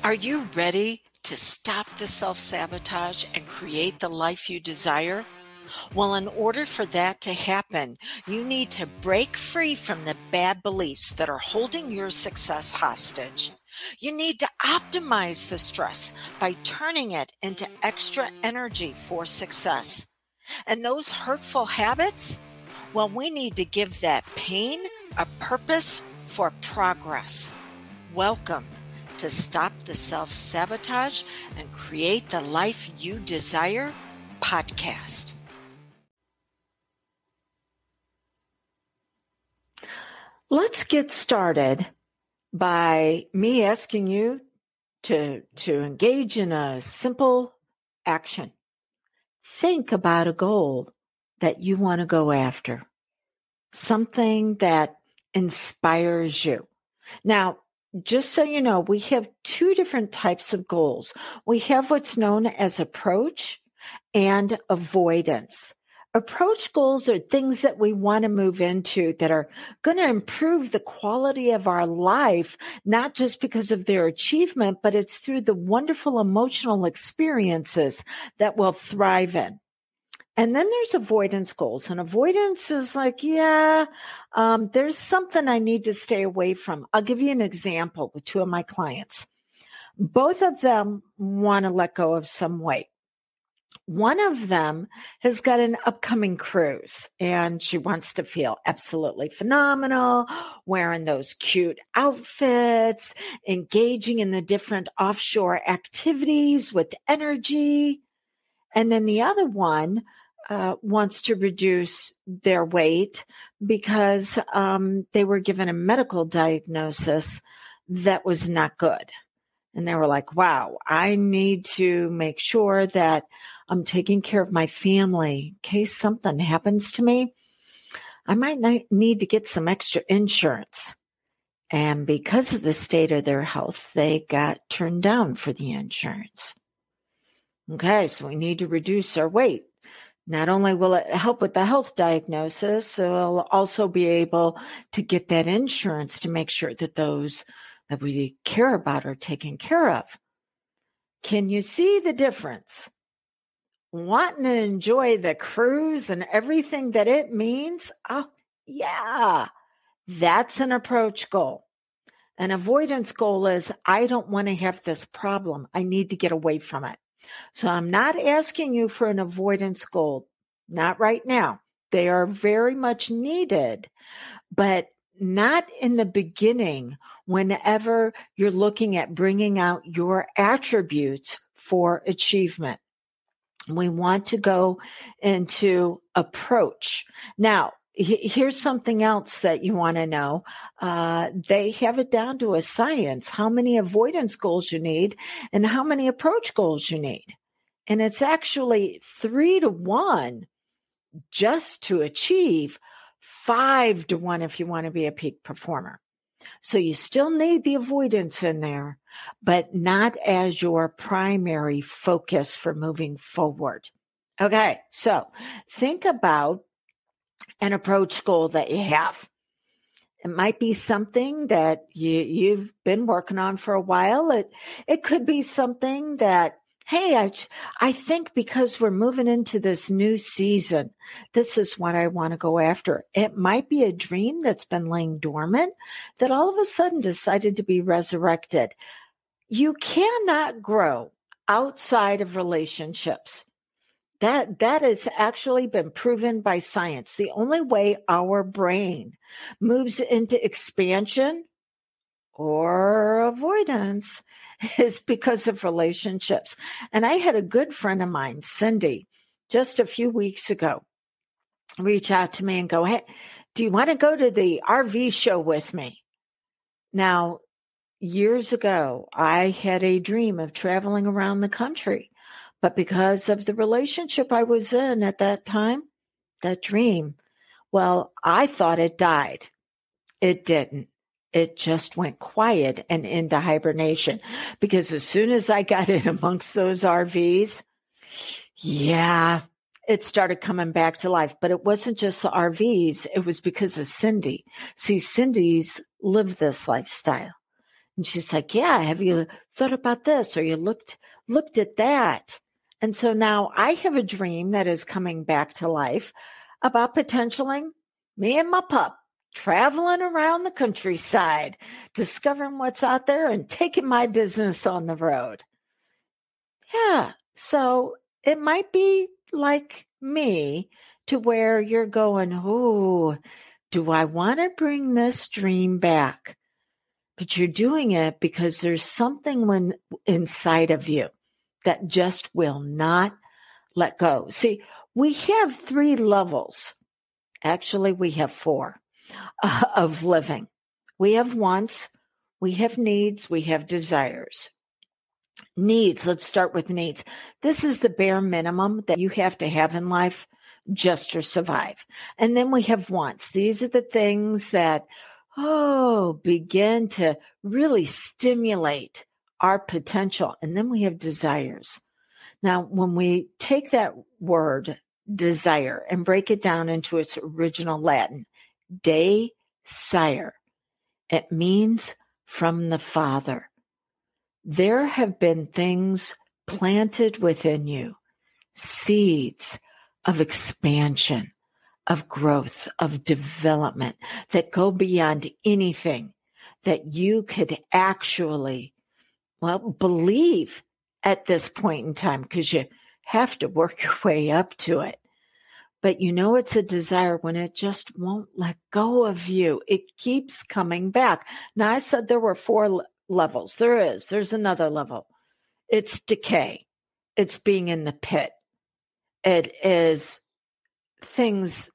Are you ready to stop the self-sabotage and create the life you desire? Well, in order for that to happen, you need to break free from the bad beliefs that are holding your success hostage. You need to optimize the stress by turning it into extra energy for success. And those hurtful habits? Well, we need to give that pain a purpose for progress. Welcome to Stop the Self-Sabotage and Create the Life You Desire podcast. Let's get started by me asking you to engage in a simple action. Think about a goal that you want to go after, something that inspires you. Now, just so you know, we have two different types of goals. We have what's known as approach and avoidance. Approach goals are things that we want to move into that are going to improve the quality of our life, not just because of their achievement, but it's through the wonderful emotional experiences that we'll thrive in. And then there's avoidance goals. And avoidance is like, there's something I need to stay away from. I'll give you an example with two of my clients. Both of them want to let go of some weight. One of them has got an upcoming cruise and she wants to feel absolutely phenomenal, wearing those cute outfits, engaging in the different offshore activities with energy. And then the other one wants to reduce their weight because they were given a medical diagnosis that was not good. And they were like, wow, I need to make sure that I'm taking care of my family in case something happens to me. I might need to get some extra insurance. And because of the state of their health, they got turned down for the insurance. Okay, so we need to reduce our weight. Not only will it help with the health diagnosis, we'll also be able to get that insurance to make sure that those that we care about are taken care of. Can you see the difference? Wanting to enjoy the cruise and everything that it means? Oh, yeah, that's an approach goal. An avoidance goal is, I don't want to have this problem. I need to get away from it. So I'm not asking you for an avoidance goal, not right now. They are very much needed, but not in the beginning whenever you're looking at bringing out your attributes for achievement. We want to go into approach. Now, here's something else that you want to know. They have it down to a science, how many avoidance goals you need and how many approach goals you need. And it's actually 3-to-1 just to achieve, 5-to-1 if you want to be a peak performer. So you still need the avoidance in there, but not as your primary focus for moving forward. Okay, so think about an approach goal that you have. It might be something that you've been working on for a while. It could be something that, hey, I think because we're moving into this new season, this is what I want to go after. It might be a dream that's been laying dormant that all of a sudden decided to be resurrected. You cannot grow outside of relationships. That has actually been proven by science. The only way our brain moves into expansion or avoidance is because of relationships. And I had a good friend of mine, Cindy, just a few weeks ago, reach out to me and go, hey, do you want to go to the RV show with me? Now, years ago, I had a dream of traveling around the country. But because of the relationship I was in at that time, that dream, well, I thought it died. It didn't. It just went quiet and into hibernation. Because as soon as I got in amongst those RVs, it started coming back to life. But it wasn't just the RVs. It was because of Cindy. See, Cindy's lived this lifestyle. And she's like, yeah, have you thought about this? Or you looked at that? And so now I have a dream that is coming back to life about potentialing me and my pup traveling around the countryside, discovering what's out there and taking my business on the road. Yeah. So it might be like me to where you're going, oh, do I want to bring this dream back? But you're doing it because there's something inside of you that just will not let go. See, we have 3 levels. Actually, we have 4 of living. We have wants, we have needs, we have desires. Needs, let's start with needs. This is the bare minimum that you have to have in life just to survive. And then we have wants. These are the things that, begin to really stimulate our potential. And then we have desires. Now, when we take that word desire and break it down into its original Latin, desire, it means from the Father. There have been things planted within you, seeds of expansion, of growth, of development that go beyond anything that you could actually, believe at this point in time, because you have to work your way up to it. But it's a desire when it just won't let go of you. It keeps coming back. Now, I said there were 4 levels. There's another level. It's decay. It's being in the pit. It is things,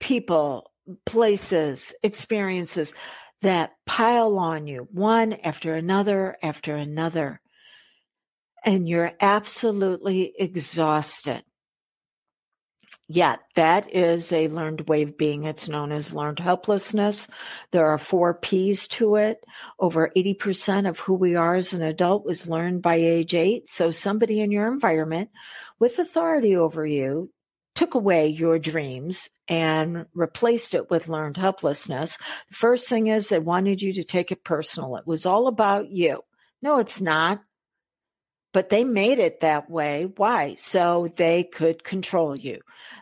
people, places, experiences that pile on you one after another after another. And you're absolutely exhausted. Yeah, that is a learned way of being. It's known as learned helplessness. There are 4 P's to it. Over 80% of who we are as an adult was learned by age 8. So somebody in your environment with authority over you took away your dreams and replaced it with learned helplessness. The first thing is they wanted you to take it personal. It was all about you. No, it's not. But they made it that way. Why? So they could control you.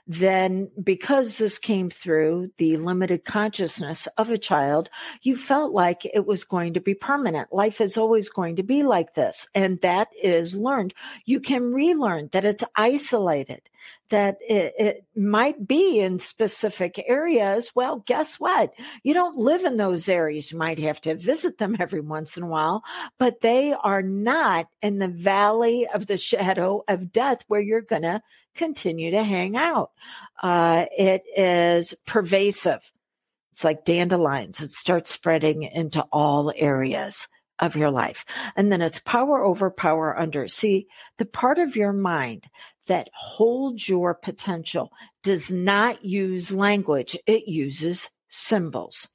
Then, because this came through the limited consciousness of a child, you felt like it was going to be permanent. Life is always going to be like this. And that is learned. You can relearn that it's isolated, that it might be in specific areas. Well, guess what? You don't live in those areas. You might have to visit them every once in a while, but they are not in the valley of the shadow of death where you're going to continue to hang out. It is pervasive. It's like dandelions. It starts spreading into all areas of your life. And then it's power over, power under. See, the part of your mind that holds your potential does not use language. It uses symbols.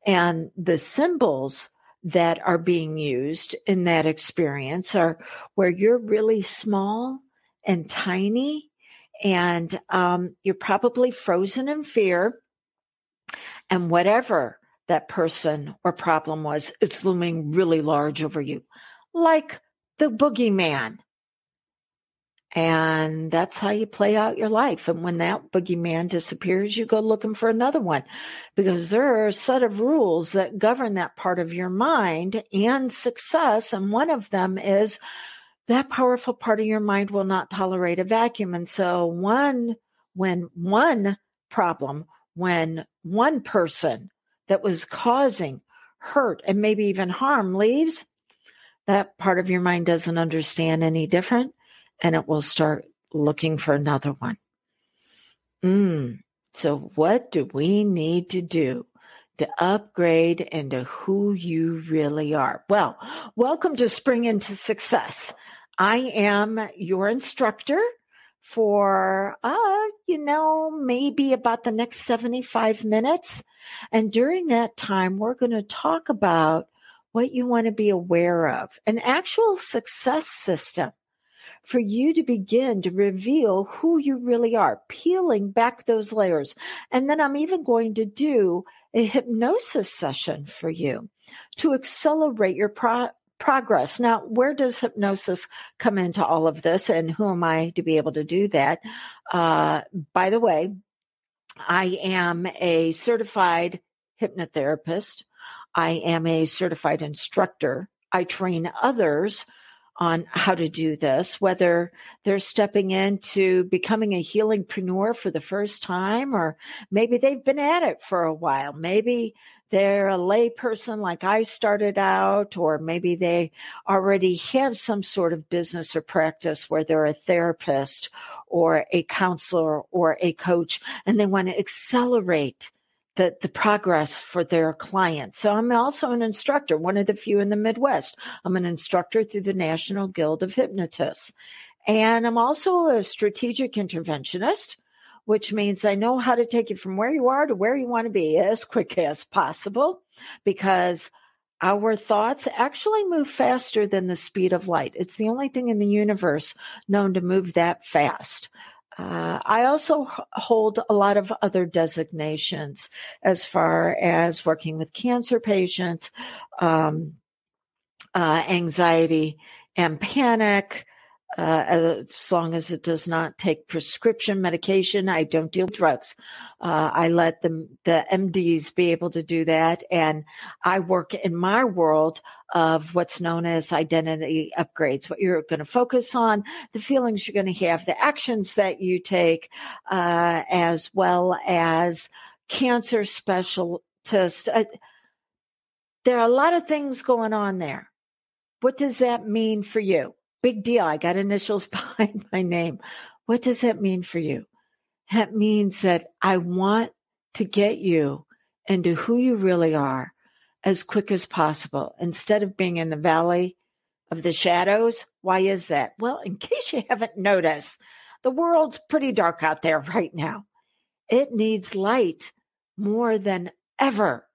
And the symbols that are being used in that experience are where you're really small and tiny, and you're probably frozen in fear. And whatever that person or problem was, it's looming really large over you, like the boogeyman. And that's how you play out your life. And when that boogeyman disappears, you go looking for another one, because there are a set of rules that govern that part of your mind and success. And one of them is that powerful part of your mind will not tolerate a vacuum. And so when one person that was causing hurt and maybe even harm leaves, that part of your mind doesn't understand any different, and it will start looking for another one. So what do we need to do to upgrade into who you really are? Well, welcome to Spring into Success. I am your instructor for, maybe about the next 75 minutes. And during that time, we're going to talk about what you want to be aware of, an actual success system for you to begin to reveal who you really are, peeling back those layers. And then I'm even going to do a hypnosis session for you to accelerate your progress. Now, where does hypnosis come into all of this, and who am I to be able to do that? By the way, I am a certified hypnotherapist. I am a certified instructor. I train others on how to do this, whether they're stepping into becoming a healingpreneur for the first time, or maybe they've been at it for a while. Maybe they're a lay person like I started out, or maybe they already have some sort of business or practice where they're a therapist or a counselor or a coach, and they want to accelerate the progress for their clients. So I'm also an instructor, one of the few in the Midwest. I'm an instructor through the National Guild of Hypnotists. And I'm also a strategic interventionist, which means I know how to take you from where you are to where you want to be as quick as possible, because our thoughts actually move faster than the speed of light. It's the only thing in the universe known to move that fast. I also hold a lot of other designations as far as working with cancer patients, anxiety and panic. As long as it does not take prescription medication, I don't deal with drugs. I let the MDs be able to do that. And I work in my world of what's known as identity upgrades, what you're going to focus on, the feelings you're going to have, the actions that you take, as well as cancer specialists. There are a lot of things going on there. What does that mean for you? Big deal. I got initials behind my name. What does that mean for you? That means that I want to get you into who you really are as quick as possible, instead of being in the valley of the shadows. Why is that? Well, in case you haven't noticed, the world's pretty dark out there right now. It needs light more than ever.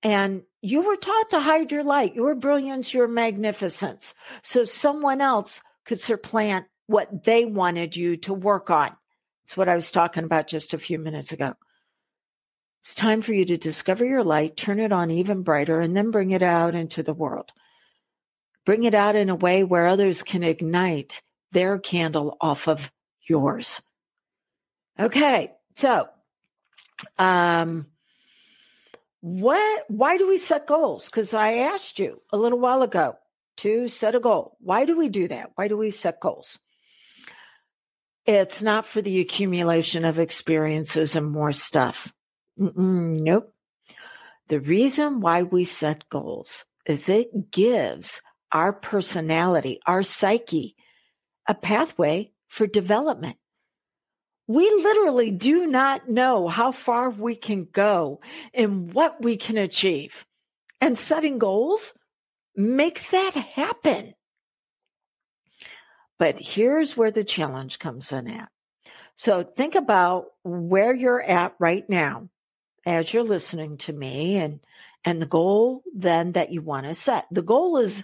And you were taught to hide your light, your brilliance, your magnificence, so someone else could supplant what they wanted you to work on. It's what I was talking about just a few minutes ago. It's time for you to discover your light, turn it on even brighter, and then bring it out into the world. Bring it out in a way where others can ignite their candle off of yours. Okay, so why do we set goals? Because I asked you a little while ago to set a goal. Why do we do that? Why do we set goals? It's not for the accumulation of experiences and more stuff. Nope. The reason why we set goals is it gives our personality, our psyche, a pathway for development. We literally do not know how far we can go and what we can achieve. And setting goals makes that happen. But here's where the challenge comes in at. So think about where you're at right now as you're listening to me, and the goal then that you want to set. The goal is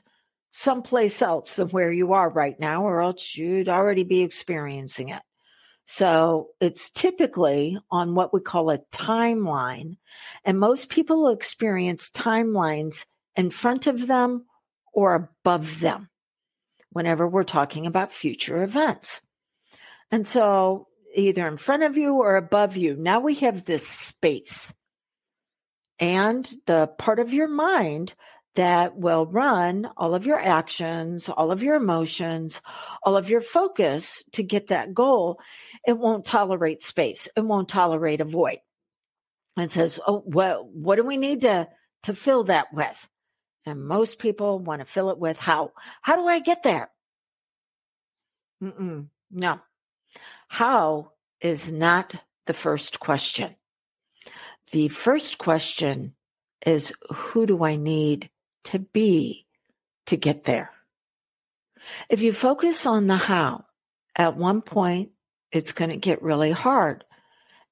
someplace else than where you are right now, or else you'd already be experiencing it. So it's typically on what we call a timeline, and most people experience timelines in front of them or above them whenever we're talking about future events. And so either in front of you or above you, now we have this space and the part of your mind that will run all of your actions, all of your emotions, all of your focus to get that goal. It won't tolerate space. It won't tolerate a void. It says, oh, well, what do we need to fill that with? And most people want to fill it with how. How do I get there? No. How is not the first question. The first question is, who do I need to be to get there? If you focus on the how, at one point, it's going to get really hard.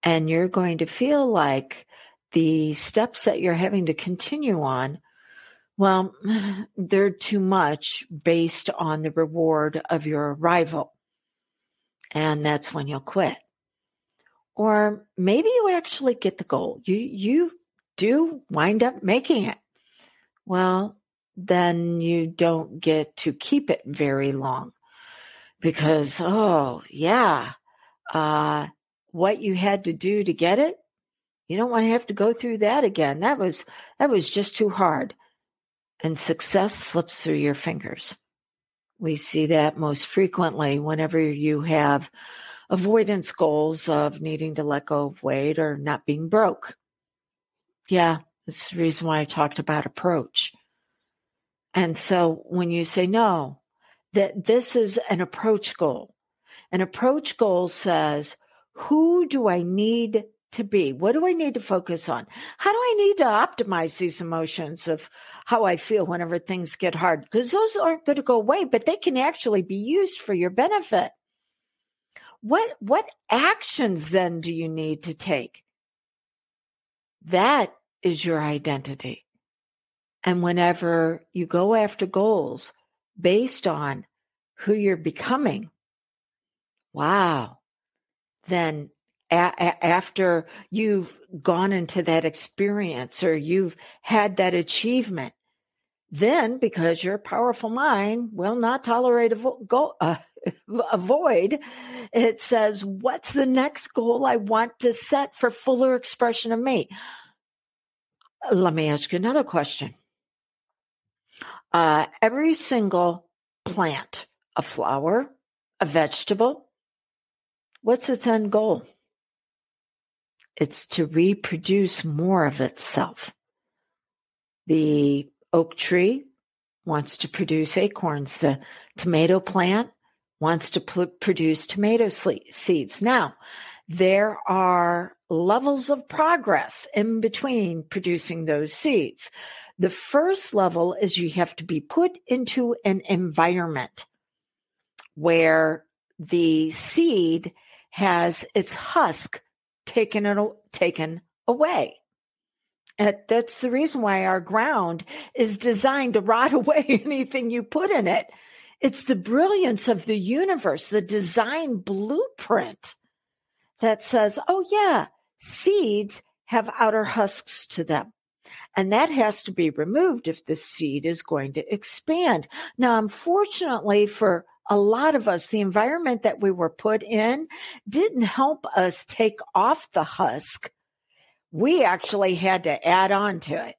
And you're going to feel like the steps that you're having to continue on, well, they're too much based on the reward of your arrival. And that's when you'll quit. Or maybe you actually get the goal. You do wind up making it, well, then you don't get to keep it very long because, what you had to do to get it, you don't want to have to go through that again. That was just too hard. And success slips through your fingers. We see that most frequently whenever you have avoidance goals of needing to let go of weight or not being broke. Yeah, that's the reason why I talked about approach. And so when you say no, that this is an approach goal. An approach goal says, who do I need to be? What do I need to focus on? How do I need to optimize these emotions of how I feel whenever things get hard? Because those aren't going to go away, but they can actually be used for your benefit. What actions then do you need to take? That is your identity. And whenever you go after goals based on who you're becoming, wow, then after you've gone into that experience or you've had that achievement, then because your powerful mind will not tolerate a void, it says, what's the next goal I want to set for fuller expression of me? Let me ask you another question. Every single plant, a flower, a vegetable, what's its end goal? It's to reproduce more of itself. The oak tree wants to produce acorns. The tomato plant wants to produce tomato seeds. Now, there are levels of progress in between producing those seeds. The first level is you have to be put into an environment where the seed has its husk taken away. And that's the reason why our ground is designed to rot away anything you put in it. It's the brilliance of the universe, the design blueprint that says, oh yeah, seeds have outer husks to them. And that has to be removed if the seed is going to expand. Now, unfortunately for a lot of us, the environment that we were put in didn't help us take off the husk. We actually had to add on to it.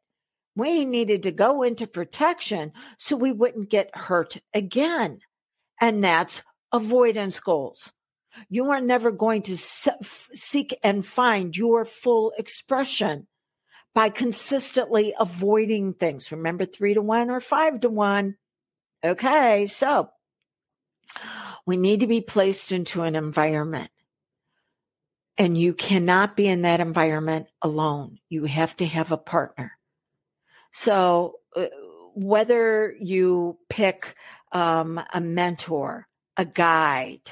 We needed to go into protection so we wouldn't get hurt again. And that's avoidance goals. You are never going to seek and find your full expression by consistently avoiding things. Remember 3-to-1 or 5-to-1. Okay, so we need to be placed into an environment. And you cannot be in that environment alone. You have to have a partner. So whether you pick a mentor, a guide,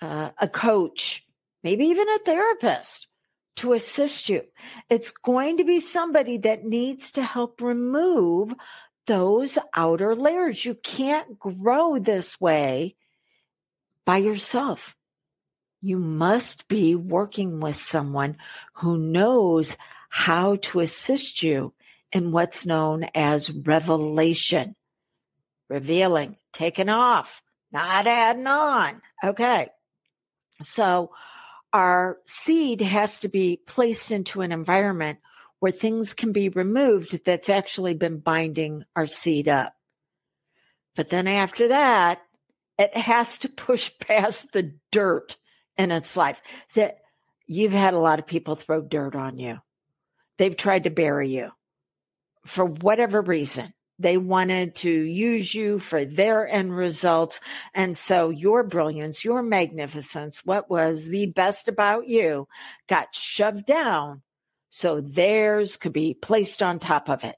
a coach, maybe even a therapist to assist you, it's going to be somebody that needs to help remove those outer layers. You can't grow this way by yourself. You must be working with someone who knows how to assist you in what's known as revelation. Revealing, taking off, not adding on. Okay. So our seed has to be placed into an environment where things can be removed that's actually been binding our seed up. But then after that, it has to push past the dirt in its life. So you've had a lot of people throw dirt on you. They've tried to bury you for whatever reason. They wanted to use you for their end results. And so your brilliance, your magnificence, what was the best about you got shoved down so theirs could be placed on top of it.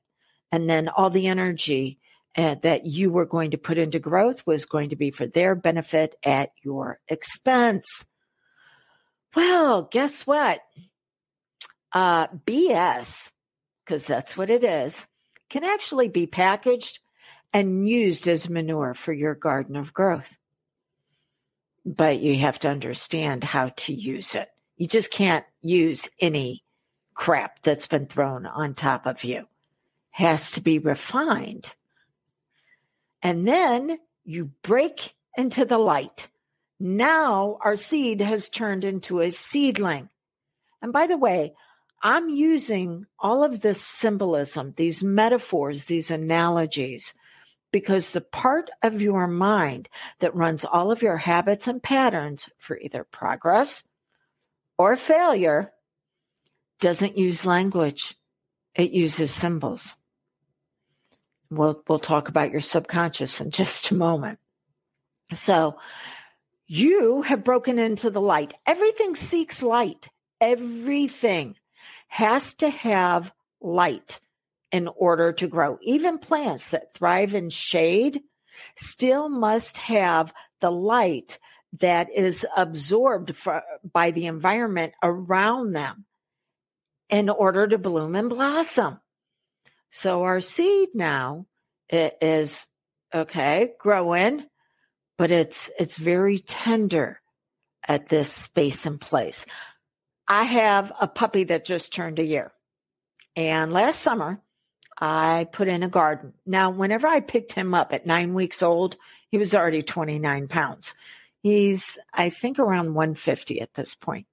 And then all the energy that you were going to put into growth was going to be for their benefit at your expense. Well, guess what? BS, because that's what it is, can actually be packaged and used as manure for your garden of growth. But you have to understand how to use it. You just can't use any crap that's been thrown on top of you. Has to be refined. And then you break into the light. Now our seed has turned into a seedling. And by the way, I'm using all of this symbolism, these metaphors, these analogies, because the part of your mind that runs all of your habits and patterns for either progress or failure doesn't use language. It uses symbols. We'll talk about your subconscious in just a moment. So you have broken into the light. Everything seeks light. Everything has to have light in order to grow. Even plants that thrive in shade still must have the light that is absorbed by the environment around them in order to bloom and blossom. So our seed now is, okay, growing, but it's very tender at this space and place. I have a puppy that just turned a year. And last summer, I put in a garden. Now, whenever I picked him up at 9 weeks old, he was already 29 pounds. He's, I think, around 150 at this point.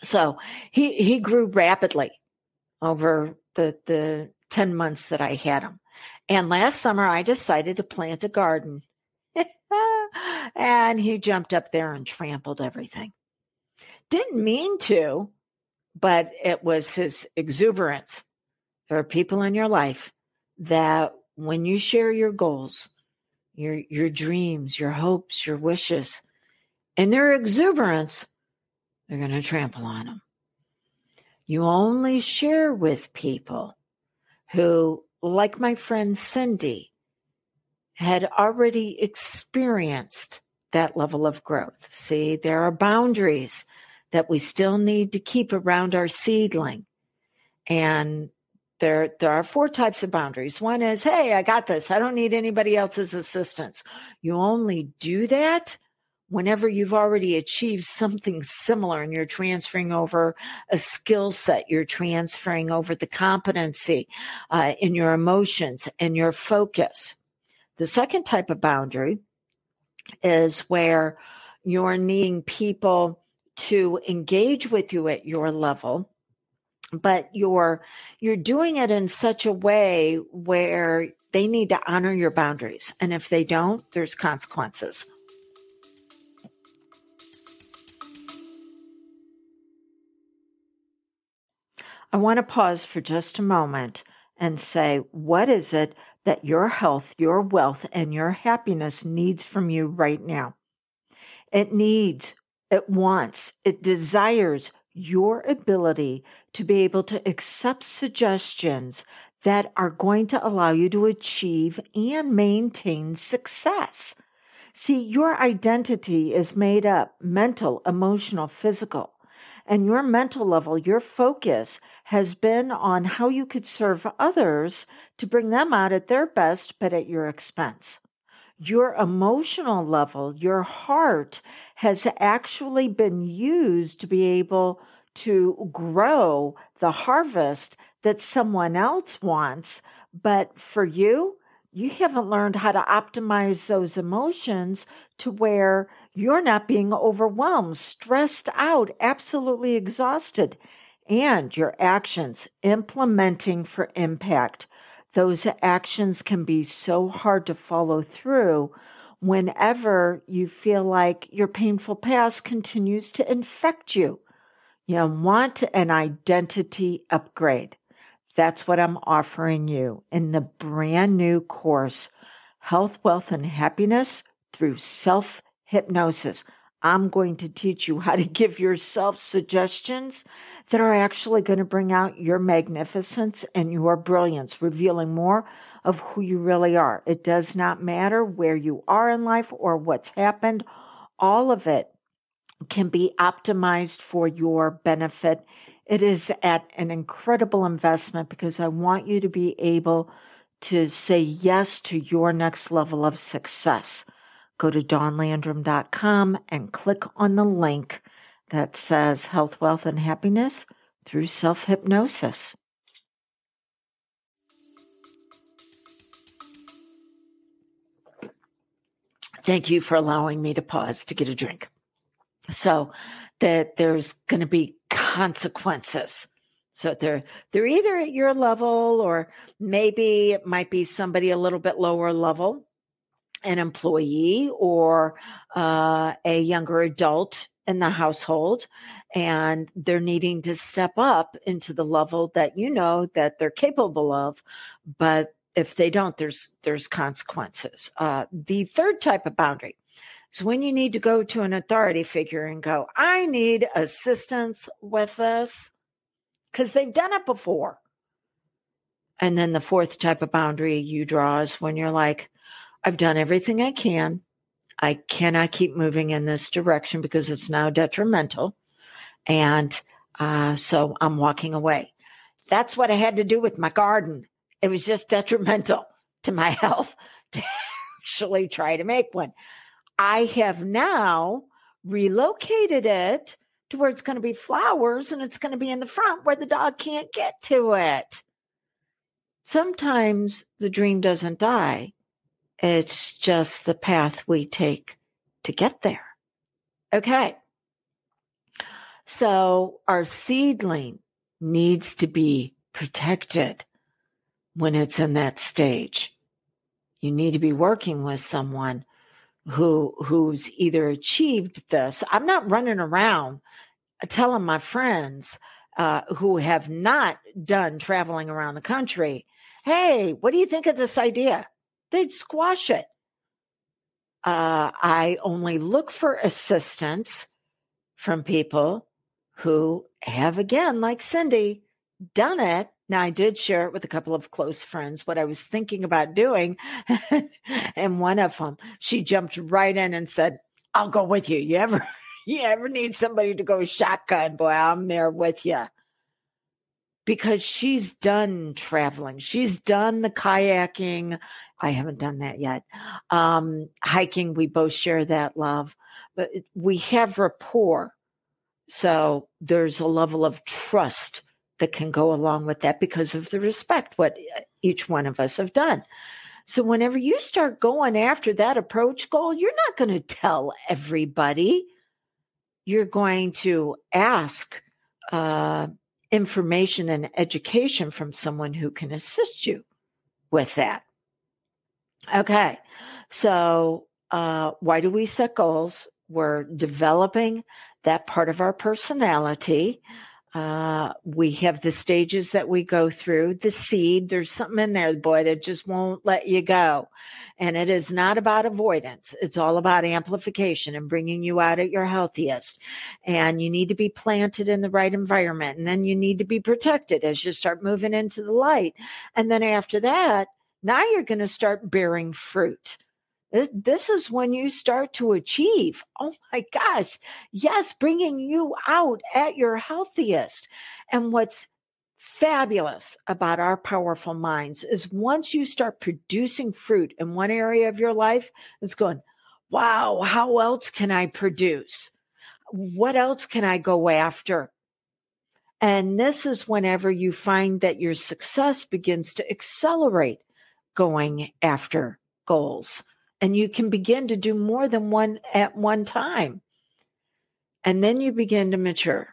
So he grew rapidly over the 10 months that I had him. And last summer, I decided to plant a garden. And he jumped up there and trampled everything. Didn't mean to, but it was his exuberance. There are people in your life that when you share your goals, your dreams, your hopes, your wishes, and their exuberance, they're going to trample on them. You only share with people who, like my friend Cindy, had already experienced that level of growth. See, there are boundaries that we still need to keep around our seedling. And there are 4 types of boundaries. One is, hey, I got this. I don't need anybody else's assistance. You only do that whenever you've already achieved something similar and you're transferring over a skill set. You're transferring over the competency in your emotions and your focus. The second type of boundary is where you're needing people to engage with you at your level, but you're doing it in such a way where they need to honor your boundaries. And if they don't, there's consequences. I want to pause for just a moment and say, what is it that your health, your wealth, and your happiness needs from you right now? It needs, it wants, it desires your ability to be able to accept suggestions that are going to allow you to achieve and maintain success. See, your identity is made up mental, emotional, physical. And your mental level, your focus has been on how you could serve others to bring them out at their best, but at your expense. Your emotional level, your heart has actually been used to be able to grow the harvest that someone else wants. But for you, you haven't learned how to optimize those emotions to where you're not being overwhelmed, stressed out, absolutely exhausted, and your actions implementing for impact. Those actions can be so hard to follow through whenever you feel like your painful past continues to infect you. You want an identity upgrade. That's what I'm offering you in the brand new course, Health, Wealth, and Happiness through Self-Hypnosis. I'm going to teach you how to give yourself suggestions that are actually going to bring out your magnificence and your brilliance, revealing more of who you really are. It does not matter where you are in life or what's happened. All of it can be optimized for your benefit. It is at an incredible investment because I want you to be able to say yes to your next level of success. Go to dawnlandrum.com and click on the link that says Health, Wealth, and Happiness through self-hypnosis. Thank you for allowing me to pause to get a drink. So that there's going to be consequences. So they're either at your level, or maybe it might be somebody a little bit lower level, an employee or a younger adult in the household, and they're needing to step up into the level that you know that they're capable of. But if they don't, there's consequences. The third type of boundary is when you need to go to an authority figure and go, I need assistance with this, because they've done it before. And then the fourth type of boundary you draw is when you're like, I've done everything I can. I cannot keep moving in this direction because it's now detrimental. And so I'm walking away. That's what I had to do with my garden. It was just detrimental to my health to actually try to make one. I have now relocated it to where it's going to be flowers, and it's going to be in the front where the dog can't get to it. Sometimes the dream doesn't die. It's just the path we take to get there. Okay. So our seedling needs to be protected when it's in that stage. You need to be working with someone who's either achieved this. I'm not running around telling my friends who have not done traveling around the country, hey, what do you think of this idea? They'd squash it. I only look for assistance from people who have, again, like Cindy, done it. Now, I did share it with a couple of close friends, what I was thinking about doing. And one of them, she jumped right in and said, I'll go with you. You ever need somebody to go shotgun? Boy, I'm there with you. Because she's done traveling. She's done the kayaking. I haven't done that yet. Hiking, we both share that love. But we have rapport. So there's a level of trust that can go along with that because of the respect, what each one of us have done. So whenever you start going after that approach goal, you're not going to tell everybody. You're going to ask information and education from someone who can assist you with that. Okay. So why do we set goals? We're developing that part of our personality. We have the stages that we go through. The seed, there's something in there, boy, that just won't let you go. And it is not about avoidance. It's all about amplification and bringing you out at your healthiest. And you need to be planted in the right environment. And then you need to be protected as you start moving into the light. And then after that, now you're going to start bearing fruit. This is when you start to achieve. Oh my gosh. Yes, bringing you out at your healthiest. And what's fabulous about our powerful minds is once you start producing fruit in one area of your life, it's going, wow, how else can I produce? What else can I go after? And this is whenever you find that your success begins to accelerate going after goals. And you can begin to do more than one at one time. And then you begin to mature.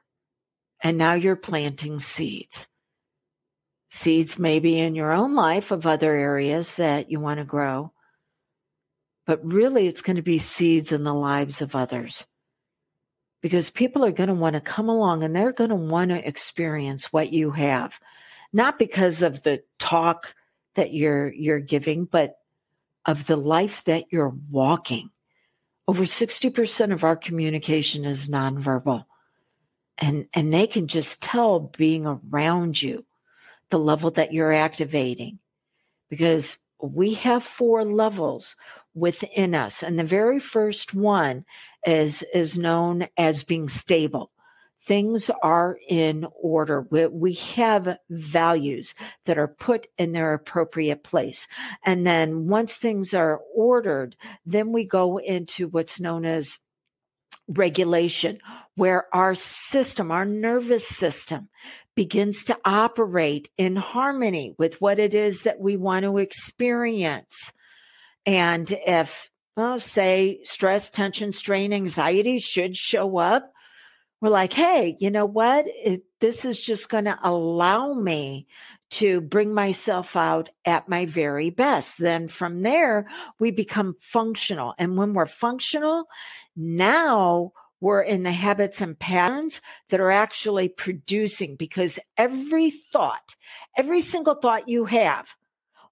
And now you're planting seeds. Seeds maybe in your own life of other areas that you want to grow. But really, it's going to be seeds in the lives of others. Because people are going to want to come along and they're going to want to experience what you have. Not because of the talk that you're giving, but of the life that you're walking. Over 60% of our communication is nonverbal. And they can just tell being around you the level that you're activating. Because we have 4 levels within us. And the very first one is known as being stable. Things are in order. We have values that are put in their appropriate place. And then once things are ordered, then we go into what's known as regulation, where our system, our nervous system, begins to operate in harmony with what it is that we want to experience. And if, well, say stress, tension, strain, anxiety should show up, we're like, hey, you know what? This is just going to allow me to bring myself out at my very best. Then from there, we become functional. And when we're functional, now we're in the habits and patterns that are actually producing, because every single thought you have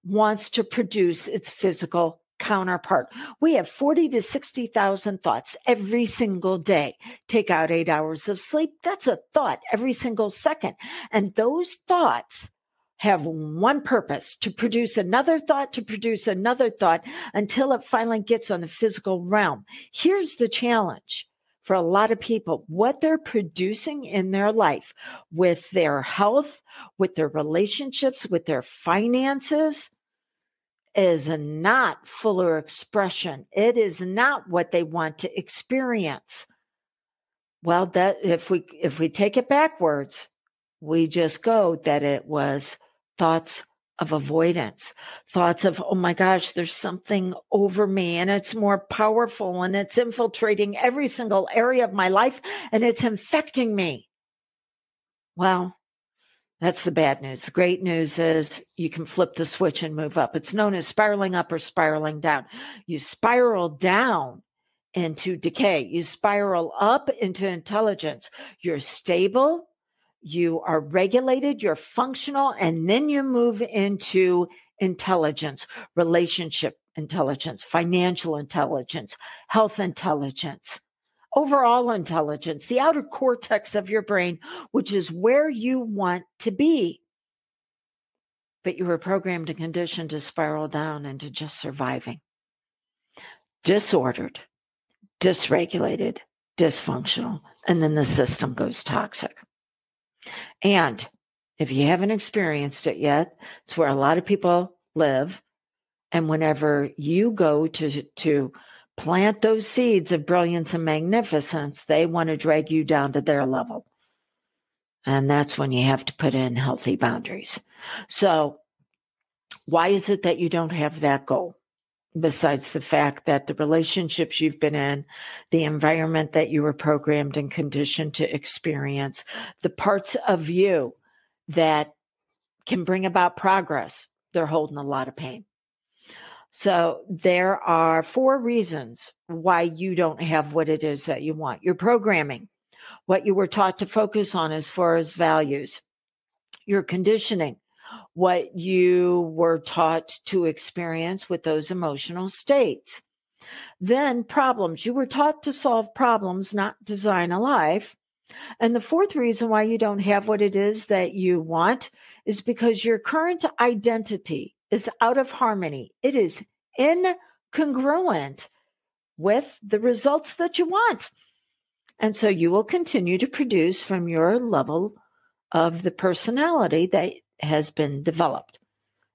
wants to produce its physical counterpart. We have 40 to 60,000 thoughts every single day. Take out 8 hours of sleep. That's a thought every single second. And those thoughts have one purpose: to produce another thought, until it finally gets on the physical realm. Here's the challenge for a lot of people: what they're producing in their life, with their health, with their relationships, with their finances, is not fuller expression. It is not what they want to experience. Well, that if we take it backwards, we just go that it was thoughts of avoidance, thoughts of, oh my gosh, there's something over me and it's more powerful and it's infiltrating every single area of my life and it's infecting me. Well, that's the bad news. The great news is you can flip the switch and move up. It's known as spiraling up or spiraling down. You spiral down into decay. You spiral up into intelligence. You're stable. You are regulated. You're functional. And then you move into intelligence, relationship intelligence, financial intelligence, health intelligence, overall intelligence, the outer cortex of your brain, which is where you want to be. But you were programmed and conditioned to spiral down into just surviving. Disordered, dysregulated, dysfunctional, and then the system goes toxic. And if you haven't experienced it yet, it's where a lot of people live. And whenever you go to plant those seeds of brilliance and magnificence, they want to drag you down to their level. And that's when you have to put in healthy boundaries. So why is it that you don't have that goal? Besides the fact that the relationships you've been in, the environment that you were programmed and conditioned to experience, the parts of you that can bring about progress, they're holding a lot of pain. So there are 4 reasons why you don't have what it is that you want. Your programming, what you were taught to focus on as far as values. Your conditioning, what you were taught to experience with those emotional states. Then problems. You were taught to solve problems, not design a life. And the 4th reason why you don't have what it is that you want is because your current identity is out of harmony. It is incongruent with the results that you want. And so you will continue to produce from your level of the personality that has been developed.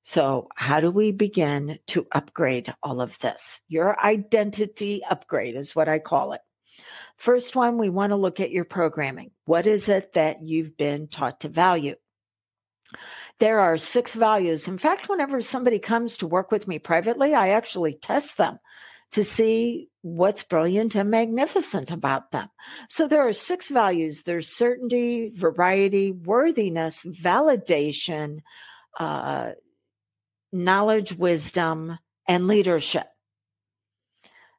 So how do we begin to upgrade all of this? Your identity upgrade is what I call it. First one, we want to look at your programming. What is it that you've been taught to value? There are 6 values. In fact, whenever somebody comes to work with me privately, I actually test them to see what's brilliant and magnificent about them. So there are 6 values. There's certainty, variety, worthiness, validation, knowledge, wisdom, and leadership.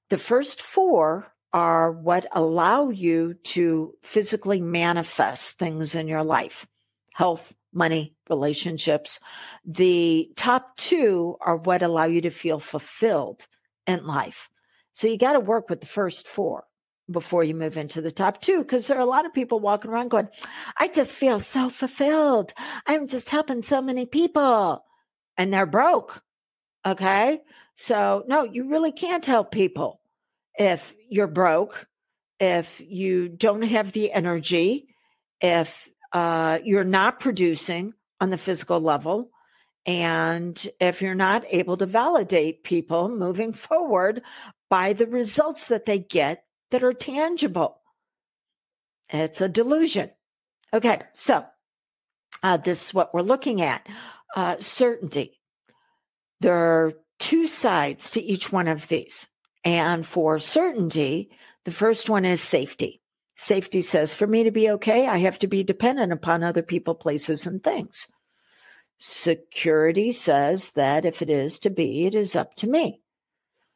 The first 4 are what allow you to physically manifest things in your life: health, money, relationships. The top 2 are what allow you to feel fulfilled in life. So you got to work with the first 4 before you move into the top 2, because there are a lot of people walking around going, I just feel so fulfilled. I'm just helping so many people. And they're broke. Okay. So no, you really can't help people if you're broke, if you don't have the energy, if you're not producing on the physical level, and if you're not able to validate people moving forward by the results that they get that are tangible. It's a delusion. Okay, so This is what we're looking at. Certainty. There are two sides to each one of these. And for certainty, the first one is safety. Safety says, for me to be okay, I have to be dependent upon other people, places, and things. Security says that if it is to be, it is up to me.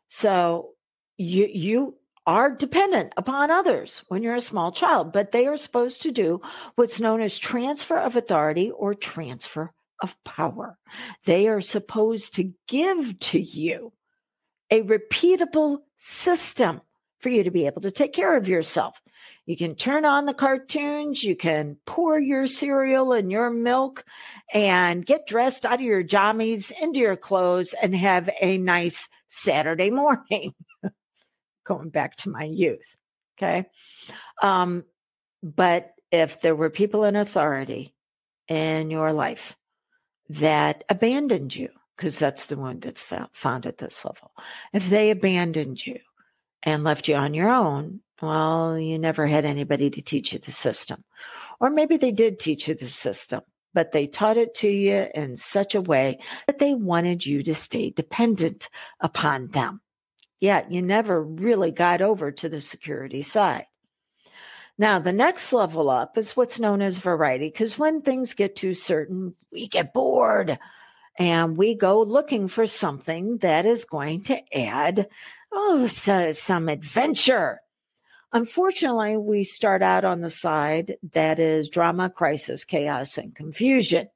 So you are dependent upon others when you're a small child, but they are supposed to do what's known as transfer of authority or transfer of power. They are supposed to give to you a repeatable system for you to be able to take care of yourself. You can turn on the cartoons, you can pour your cereal and your milk and get dressed out of your jammies into your clothes and have a nice Saturday morning. Going back to my youth. Okay. But if there were people in authority in your life that abandoned you, because that's the one that's found at this level, if they abandoned you and left you on your own, well, you never had anybody to teach you the system. Or maybe they did teach you the system, but they taught it to you in such a way that they wanted you to stay dependent upon them. Yet you never really got over to the security side. Now, the next level up is what's known as variety, because when things get too certain, we get bored and we go looking for something that is going to add, some adventure. Unfortunately, we start out on the side that is drama, crisis, chaos, and confusion,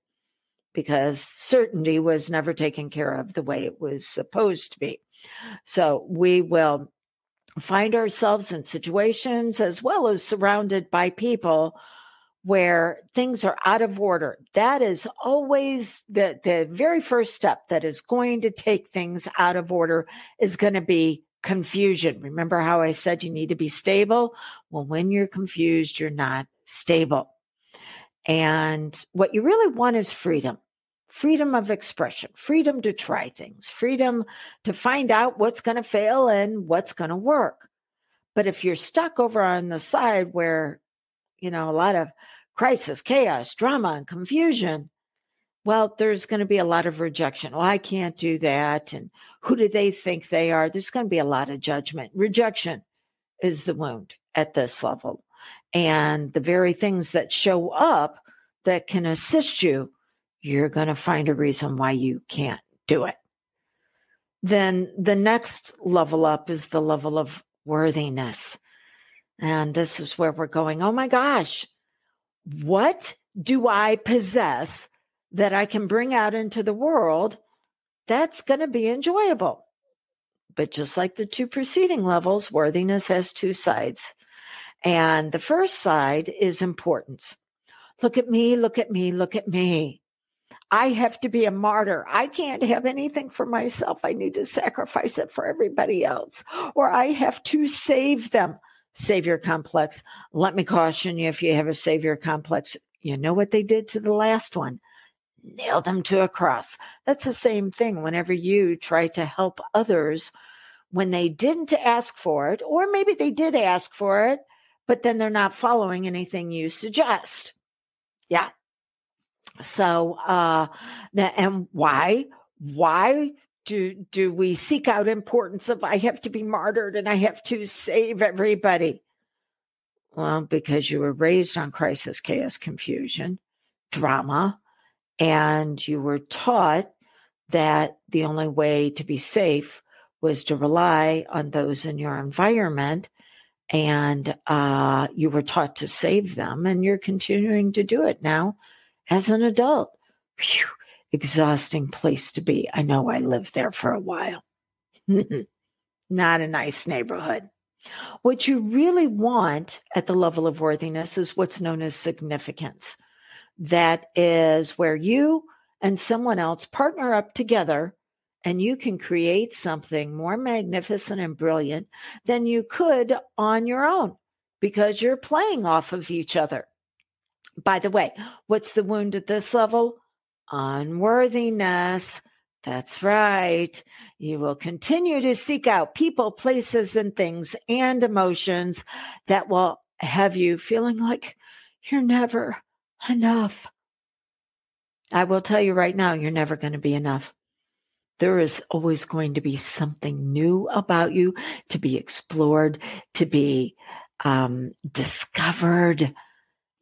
because certainty was never taken care of the way it was supposed to be. So we will find ourselves in situations as well as surrounded by people where things are out of order. That is always the very first step that is going to take things out of order is going to be confusion. Remember how I said you need to be stable? Well, when you're confused, you're not stable. And what you really want is freedom. Freedom of expression, freedom to try things, freedom to find out what's going to fail and what's going to work. But if you're stuck over on the side where, a lot of crisis, chaos, drama, and confusion, well, there's going to be a lot of rejection. Well, I can't do that. And who do they think they are? There's going to be a lot of judgment. Rejection is the wound at this level. And the very things that show up that can assist you, you're going to find a reason why you can't do it. Then the next level up is the level of worthiness. And this is where we're going, oh my gosh, what do I possess that I can bring out into the world that's going to be enjoyable? But just like the two preceding levels, worthiness has two sides. And the first side is importance. Look at me, look at me, look at me. I have to be a martyr. I can't have anything for myself. I need to sacrifice it for everybody else. Or I have to save them. Savior complex. Let me caution you, if you have a savior complex, you know what they did to the last one? Nailed them to a cross. That's the same thing whenever you try to help others when they didn't ask for it, or maybe they did ask for it, but then they're not following anything you suggest. Yeah. So, and why do we seek out importance of I have to be martyred and I have to save everybody? Well, because you were raised on crisis, chaos, confusion, drama, and you were taught that the only way to be safe was to rely on those in your environment, and you were taught to save them, and you're continuing to do it now as an adult. Whew, exhausting place to be. I know I lived there for a while. Not a nice neighborhood. What you really want at the level of worthiness is what's known as significance. That is where you and someone else partner up together and you can create something more magnificent and brilliant than you could on your own because you're playing off of each other. By the way, what's the wound at this level? Unworthiness. That's right. You will continue to seek out people, places, and things and emotions that will have you feeling like you're never enough. I will tell you right now, you're never going to be enough. There is always going to be something new about you to be explored, to be discovered,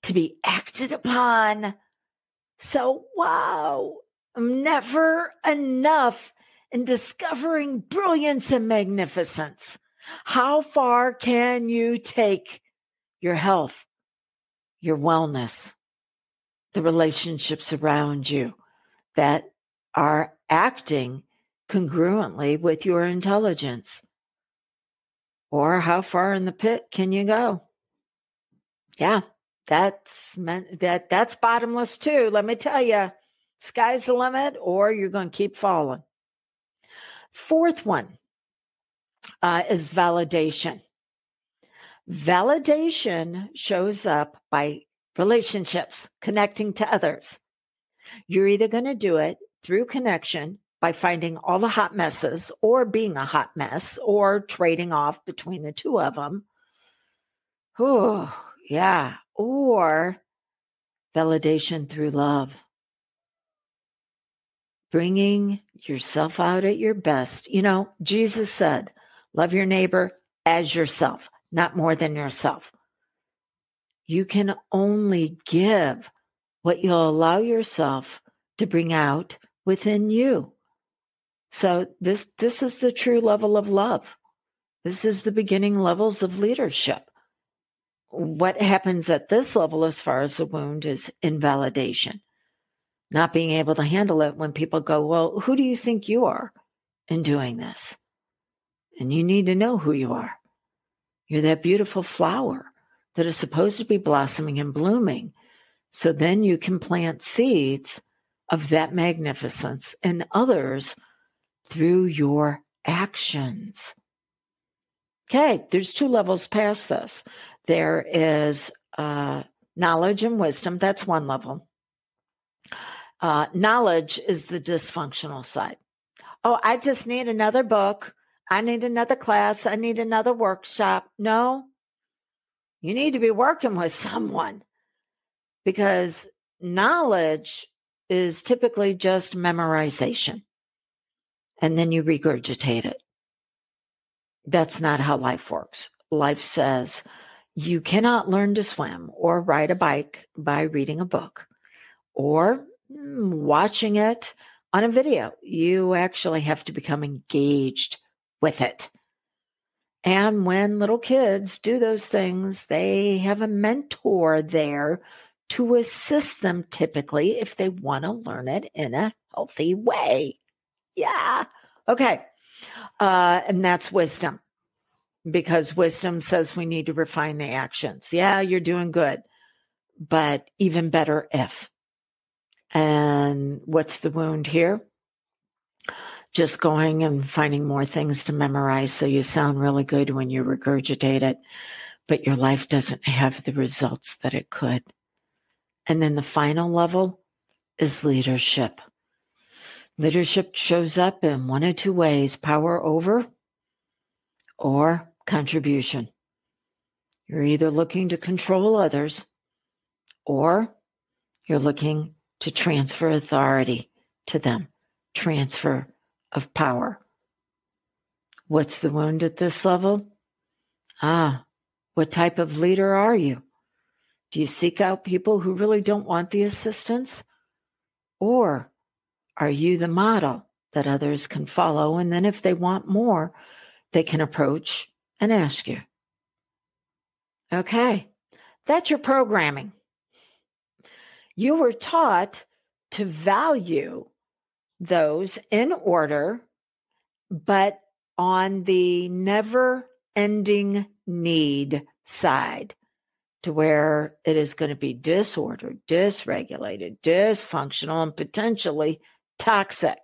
to be acted upon. So, wow, I'm never enough in discovering brilliance and magnificence. How far can you take your health, your wellness, the relationships around you that are acting congruently with your intelligence? Or how far in the pit can you go? Yeah, that's bottomless too. Let me tell you, sky's the limit, or you're going to keep falling. Fourth one is validation. Validation shows up by relationships, connecting to others. You're either going to do it through connection by finding all the hot messes or being a hot mess or trading off between the two of them. Oh, yeah. Or validation through love. Bringing yourself out at your best. You know, Jesus said, love your neighbor as yourself, not more than yourself. You can only give what you'll allow yourself to bring out within you. So this is the true level of love. This is the beginning levels of leadership. What happens at this level as far as the wound is invalidation. Not being able to handle it when people go, well, who do you think you are in doing this? And you need to know who you are. You're that beautiful flower that is supposed to be blossoming and blooming. So then you can plant seeds of that magnificence in others through your actions. Okay, there's two levels past this. There is knowledge and wisdom. That's one level. Knowledge is the dysfunctional side. Oh, I just need another book. I need another class. I need another workshop. No, you need to be working with someone, because knowledge is typically just memorization, and then you regurgitate it. That's not how life works. Life says you cannot learn to swim or ride a bike by reading a book or watching it on a video. You actually have to become engaged with it. And when little kids do those things, they have a mentor there to assist them, typically, if they want to learn it in a healthy way. Yeah. Okay. And that's wisdom, because wisdom says we need to refine the actions. Yeah, you're doing good, but even better if. And what's the wound here? Just going and finding more things to memorize so you sound really good when you regurgitate it, but your life doesn't have the results that it could. And then the final level is leadership. Leadership shows up in one of two ways: power over or contribution. You're either looking to control others or you're looking to transfer authority to them, transfer of power. What's the wound at this level? What type of leader are you? Do you seek out people who really don't want the assistance? Or are you the model that others can follow? And then if they want more, they can approach and ask you. Okay, that's your programming. You were taught to value those in order, but on the never-ending need side, to where it is going to be disordered, dysregulated, dysfunctional, and potentially toxic.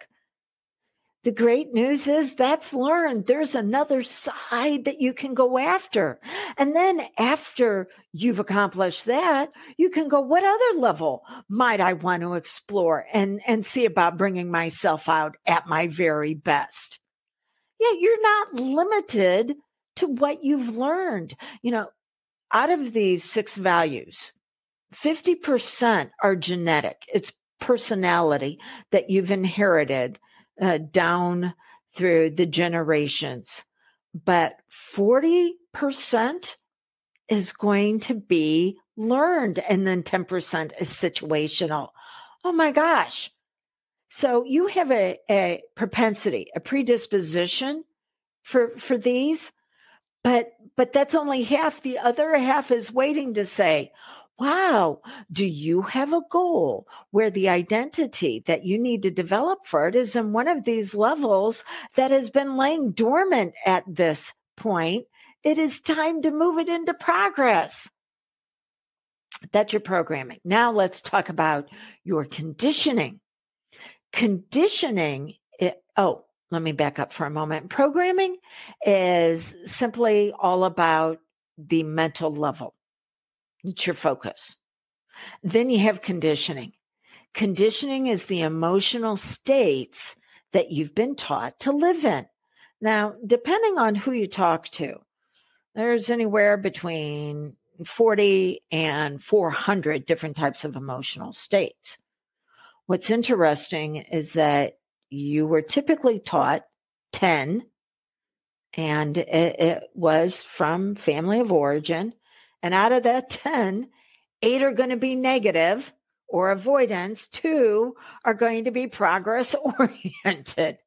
The great news is that's learned. There's another side that you can go after. And then after you've accomplished that, you can go, what other level might I want to explore and see about bringing myself out at my very best? Yeah, you're not limited to what you've learned. You know, out of these 6 values, 50% are genetic. It's personality that you've inherited down through the generations. But 40% is going to be learned, and then 10% is situational. Oh my gosh. So you have a propensity, a predisposition for these, but that's only half. The other half is waiting to say, wow, do you have a goal where the identity that you need to develop for it is in one of these levels that has been laying dormant at this point? It is time to move it into progress. That's your programming. Now let's talk about your conditioning. Let me back up for a moment. Programming is simply all about the mental level. It's your focus. Then you have conditioning. Conditioning is the emotional states that you've been taught to live in. Now, depending on who you talk to, there's anywhere between 40 and 400 different types of emotional states. What's interesting is that you were typically taught 10, and it was from family of origin. And out of that 10, 8 are going to be negative or avoidance. 2 are going to be progress oriented.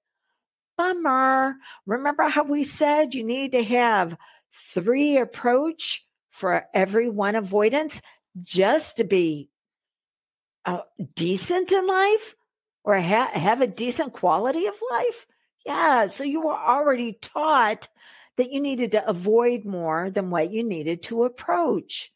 Bummer. Remember how we said you need to have 3 approach for every 1 avoidance just to be decent in life or have a decent quality of life? Yeah. So you were already taught that you needed to avoid more than what you needed to approach.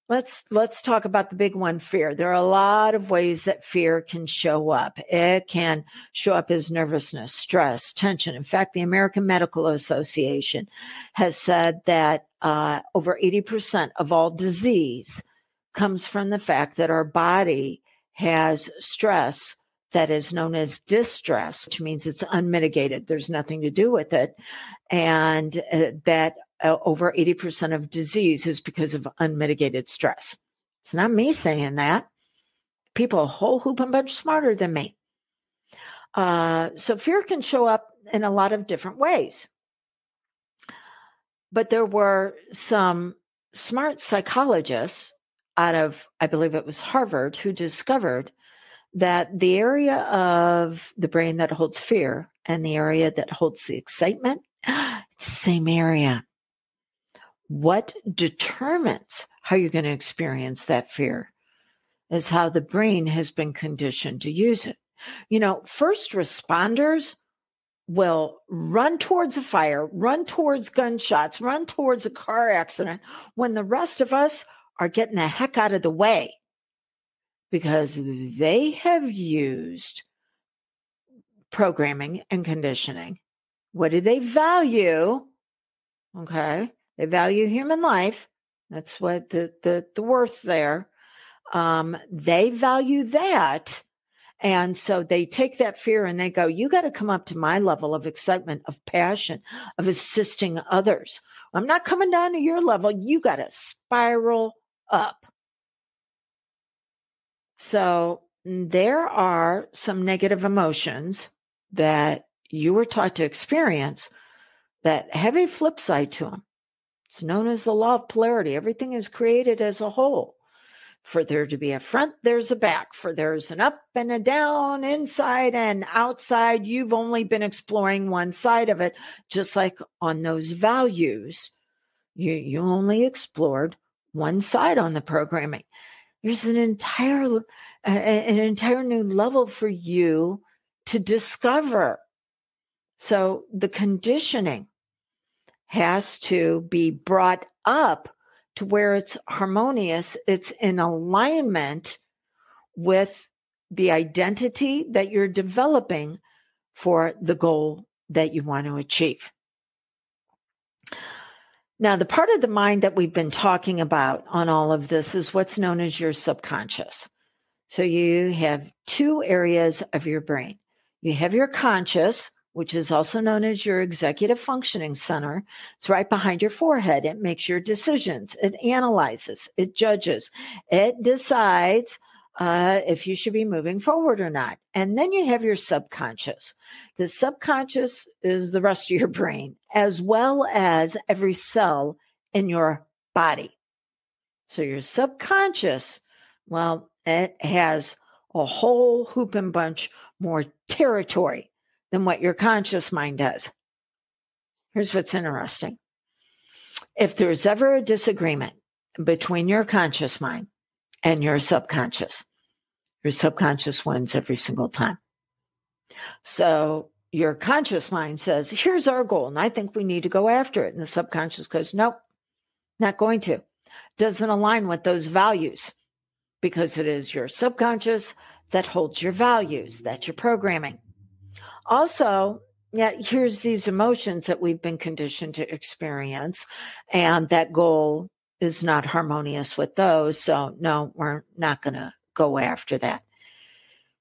Let's talk about the big one, fear. There are a lot of ways that fear can show up. It can show up as nervousness, stress, tension. In fact, the American Medical Association has said that over 80% of all disease comes from the fact that our body has stress that is known as distress, which means it's unmitigated. There's nothing to do with it. And that over 80% of disease is because of unmitigated stress. It's not me saying that. People a whole hoop and bunch smarter than me. So fear can show up in a lot of different ways. But there were some smart psychologists out of, I believe it was Harvard, who discovered that the area of the brain that holds fear and the area that holds the excitement, it's the same area. What determines how you're going to experience that fear is how the brain has been conditioned to use it. You know, first responders will run towards a fire, run towards gunshots, run towards a car accident when the rest of us are getting the heck out of the way because they have used programming and conditioning. What do they value? Okay. They value human life. That's what the worth there. They value that. And so they take that fear and they go, you got to come up to my level of excitement, of passion, of assisting others. I'm not coming down to your level. You got to spiral up. So there are some negative emotions that you were taught to experience that have a flip side to them. It's known as the law of polarity. Everything is created as a whole. For there to be a front, there's a back. For there's an up and a down, inside and outside. You've only been exploring one side of it, just like on those values. You only explored one side on the programming. There's an entire new level for you to discover. So the conditioning has to be brought up to where it's harmonious, it's in alignment with the identity that you're developing for the goal that you want to achieve. Now, the part of the mind that we've been talking about on all of this is what's known as your subconscious. So you have 2 areas of your brain. You have your conscious, which is also known as your executive functioning center. It's right behind your forehead. It makes your decisions. It analyzes. It judges. It decides if you should be moving forward or not. And then you have your subconscious. The subconscious is the rest of your brain, as well as every cell in your body. So your subconscious, well, it has a whole hoop and bunch more territory than what your conscious mind does. Here's what's interesting. If there's ever a disagreement between your conscious mind and your subconscious wins every single time. So your conscious mind says, here's our goal, and I think we need to go after it. And the subconscious goes, nope, not going to. Doesn't align with those values, because it is your subconscious that holds your values. That's your programming. Also, here's these emotions that we've been conditioned to experience, and that goal is not harmonious with those. So no, we're not going to go after that.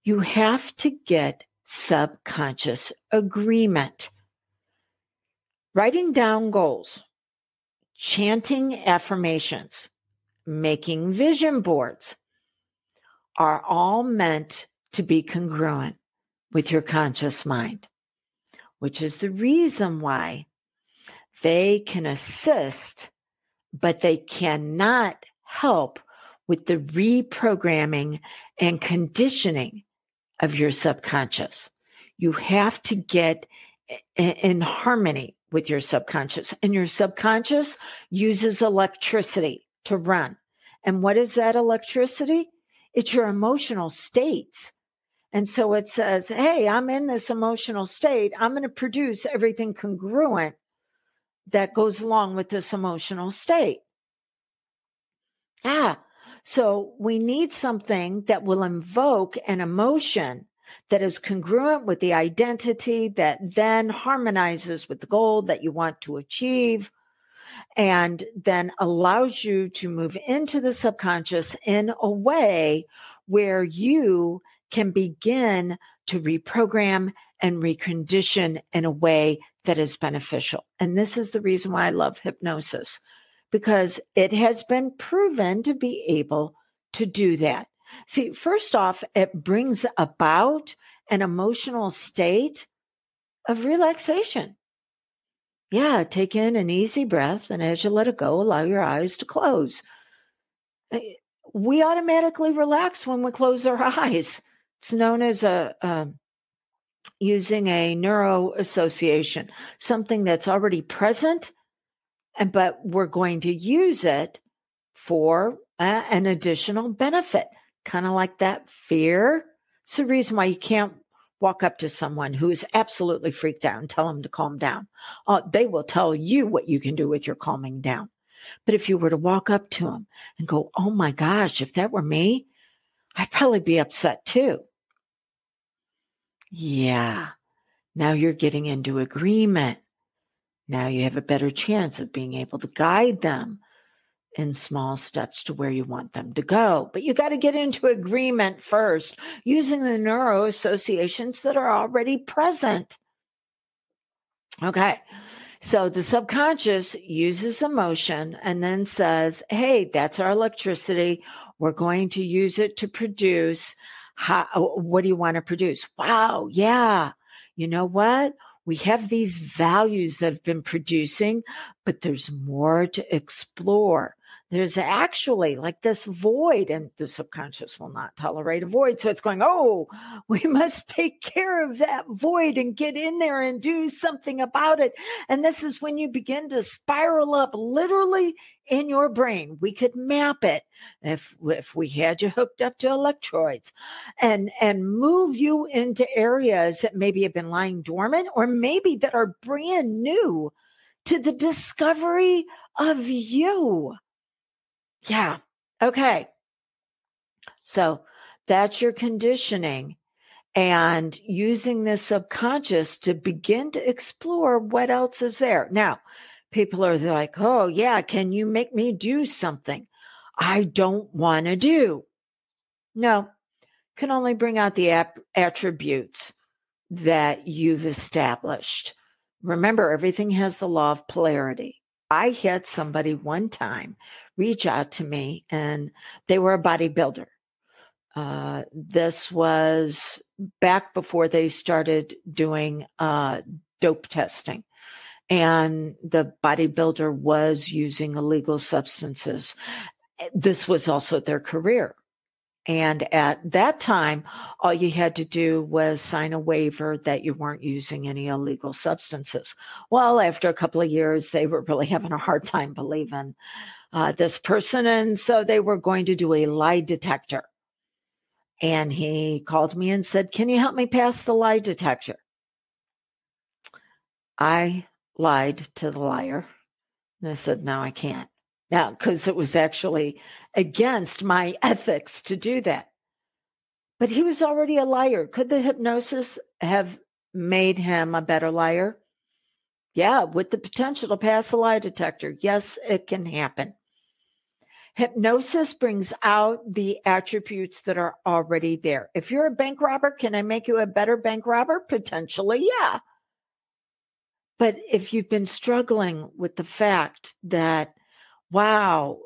You have to get subconscious agreement. Writing down goals, chanting affirmations, making vision boards are all meant to be congruent with your conscious mind, which is the reason why they can assist, but they cannot help with the reprogramming and conditioning of your subconscious. You have to get in harmony with your subconscious, and your subconscious uses electricity to run. And what is that electricity? It's your emotional states. And so it says, hey, I'm in this emotional state. I'm going to produce everything congruent that goes along with this emotional state. So we need something that will invoke an emotion that is congruent with the identity that then harmonizes with the goal that you want to achieve, and then allows you to move into the subconscious in a way where you can begin to reprogram and recondition in a way that is beneficial. And this is the reason why I love hypnosis, because it has been proven to be able to do that. See, first off, it brings about an emotional state of relaxation. Yeah, take in an easy breath, and as you let it go, allow your eyes to close. We automatically relax when we close our eyes. It's known as using a neuro association, something that's already present, but we're going to use it for an additional benefit, kind of like that fear. It's the reason why you can't walk up to someone who is absolutely freaked out and tell them to calm down. They will tell you what you can do with your calming down. But if you were to walk up to them and go, oh my gosh, if that were me, I'd probably be upset too. Yeah. Now you're getting into agreement. Now you have a better chance of being able to guide them in small steps to where you want them to go. But you got to get into agreement first using the neuro associations that are already present. Okay. So the subconscious uses emotion and then says, hey, that's our electricity. We're going to use it to produce. What do you want to produce? Wow. Yeah. You know what? We have these values that have been producing, but there's more to explore. There's actually like this void, and the subconscious will not tolerate a void. So it's going, oh, we must take care of that void and get in there and do something about it. And this is when you begin to spiral up literally in your brain. We could map it if we had you hooked up to electrodes and move you into areas that maybe have been lying dormant, or maybe that are brand new to the discovery of you. Yeah. Okay. So that's your conditioning, and using the subconscious to begin to explore what else is there. Now, people are like, oh yeah, can you make me do something I don't want to do? No, can only bring out the attributes that you've established. Remember, everything has the law of polarity. I had somebody one time reach out to me, and they were a bodybuilder. This was back before they started doing dope testing. And the bodybuilder was using illegal substances. This was also their career. And at that time, all you had to do was sign a waiver that you weren't using any illegal substances. Well, after a couple of years, they were really having a hard time believing this person. And so they were going to do a lie detector. And he called me and said, "Can you help me pass the lie detector?" I lied to the liar. And I said, "No, I can't." Now, because it was actually against my ethics to do that. But he was already a liar. Could the hypnosis have made him a better liar? Yeah, with the potential to pass a lie detector. Yes, it can happen. Hypnosis brings out the attributes that are already there. If you're a bank robber, can I make you a better bank robber? Potentially, yeah. But if you've been struggling with the fact that, wow,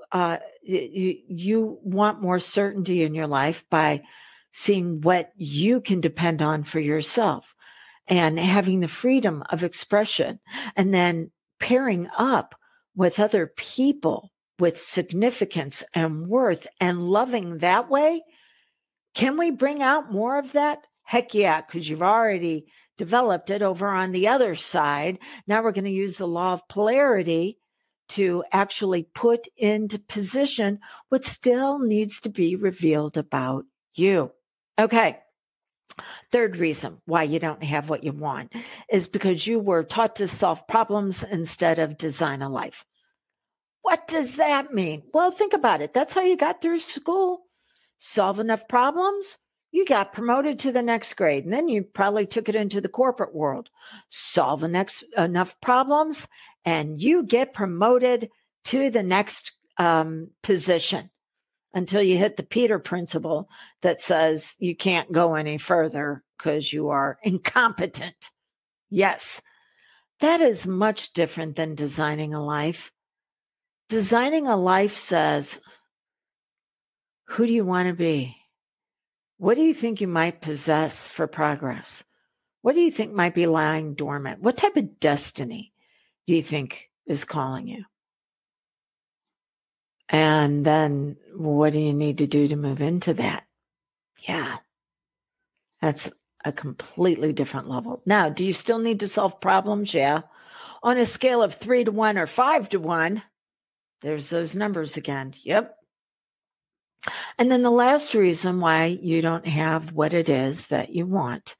you want more certainty in your life by seeing what you can depend on for yourself and having the freedom of expression, and then pairing up with other people with significance and worth and loving that way, can we bring out more of that? Heck yeah, because you've already developed it over on the other side. Now we're going to use the law of polarity to actually put into position what still needs to be revealed about you. Okay. Third reason why you don't have what you want is because you were taught to solve problems instead of design a life. What does that mean? Well, think about it. That's how you got through school. Solve enough problems, you got promoted to the next grade. And then you probably took it into the corporate world. Solve enough problems, and you get promoted to the next position until you hit the Peter principle that says you can't go any further because you are incompetent. Yes, that is much different than designing a life. Designing a life says, who do you want to be? What do you think you might possess for progress? What do you think might be lying dormant? What type of destiny do you think is calling you? And then what do you need to do to move into that? Yeah, that's a completely different level. Now, do you still need to solve problems? Yeah. On a scale of 3 to 1 or 5 to 1, there's those numbers again. Yep. And then the last reason why you don't have what it is that you want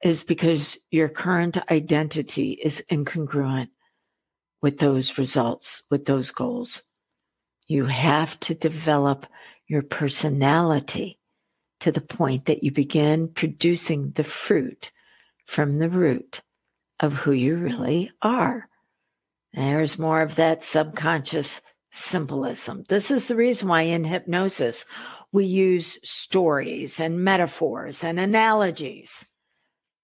is because your current identity is incongruent with those results, with those goals. You have to develop your personality to the point that you begin producing the fruit from the root of who you really are. There's more of that subconscious symbolism. This is the reason why in hypnosis we use stories and metaphors and analogies.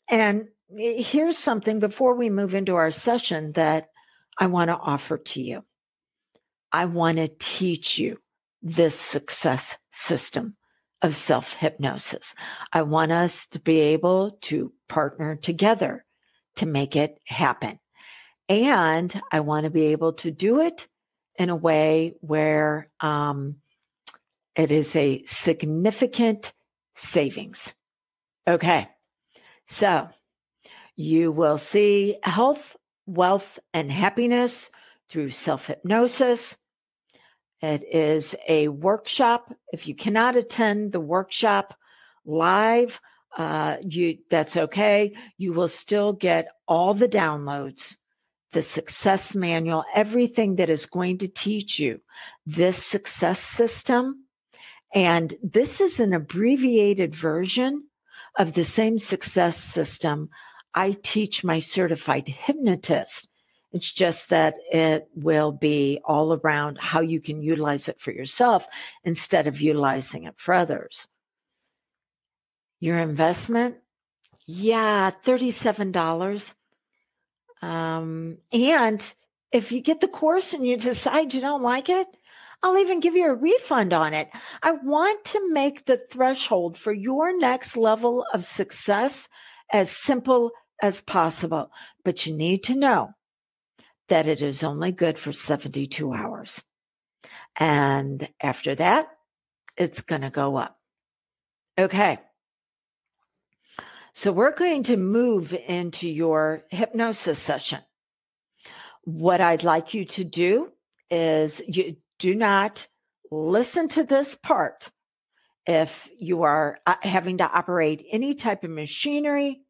And here's something before we move into our session that I want to offer to you. I want to teach you this success system of self-hypnosis. I want us to be able to partner together to make it happen. And I want to be able to do it in a way where it is a significant savings. Okay. So you will see health, wealth, and happiness through self-hypnosis. It is a workshop. If you cannot attend the workshop live, that's okay. You will still get all the downloads, the success manual, everything that is going to teach you this success system. And this is an abbreviated version of the same success system I teach my certified hypnotist. It's just that it will be all around how you can utilize it for yourself instead of utilizing it for others. Your investment? Yeah, $37. And if you get the course and you decide you don't like it, I'll even give you a refund on it. I want to make the threshold for your next level of success as simple as possible. But you need to know that it is only good for 72 hours. And after that, it's going to go up. Okay. So we're going to move into your hypnosis session. What I'd like you to do is you do not listen to this part if you are having to operate any type of machinery,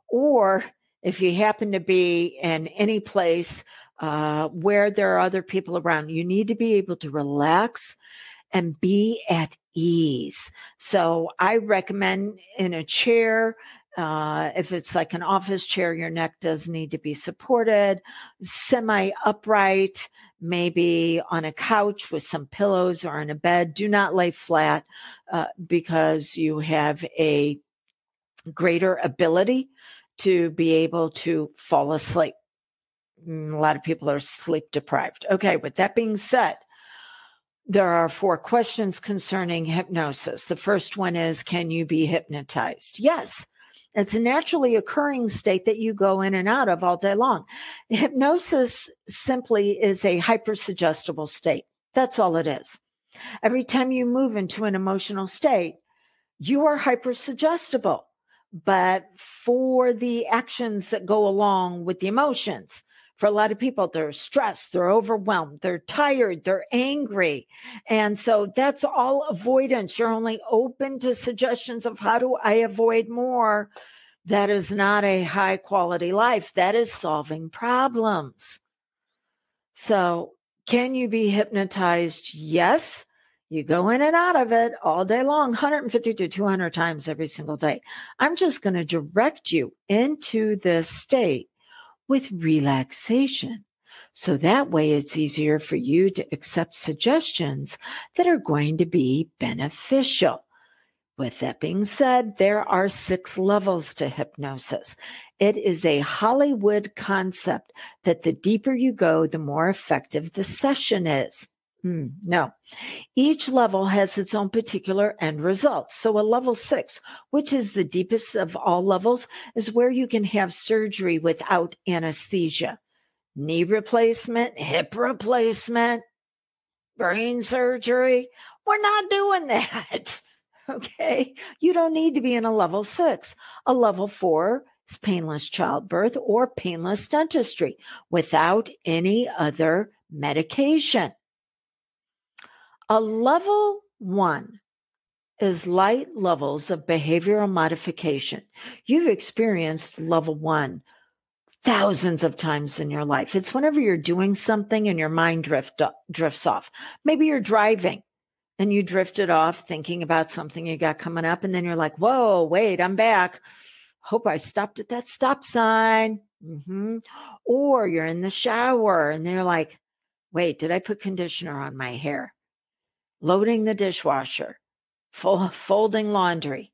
or if you happen to be in any place where there are other people around. You need to be able to relax and be at ease. So I recommend in a chair. If it's like an office chair, your neck does need to be supported, semi-upright, maybe on a couch with some pillows or in a bed. Do not lay flat because you have a greater ability to be able to fall asleep. A lot of people are sleep deprived. Okay, with that being said, there are 4 questions concerning hypnosis. The first one is, can you be hypnotized? Yes. It's a naturally occurring state that you go in and out of all day long. Hypnosis simply is a hypersuggestible state. That's all it is. Every time you move into an emotional state, you are hypersuggestible. But for the actions that go along with the emotions, for a lot of people, they're stressed, they're overwhelmed, they're tired, they're angry. And so that's all avoidance. You're only open to suggestions of how do I avoid more. That is not a high quality life. That is solving problems. So can you be hypnotized? Yes. You go in and out of it all day long, 150 to 200 times every single day. I'm just going to direct you into this state with relaxation. So that way it's easier for you to accept suggestions that are going to be beneficial. With that being said, there are 6 levels to hypnosis. It is a Hollywood concept that the deeper you go, the more effective the session is. No. Each level has its own particular end result. So a level 6, which is the deepest of all levels, is where you can have surgery without anesthesia. Knee replacement, hip replacement, brain surgery. We're not doing that. Okay. You don't need to be in a level 6. A level 4 is painless childbirth or painless dentistry without any other medication. A level 1 is light levels of behavioral modification. You've experienced level 1 thousands of times in your life. It's whenever you're doing something and your mind drifts off. Maybe you're driving and you drifted off thinking about something you got coming up, and then you're like, whoa, wait, I'm back. Hope I stopped at that stop sign. Or you're in the shower and they're like, wait, did I put conditioner on my hair? Loading the dishwasher, folding laundry.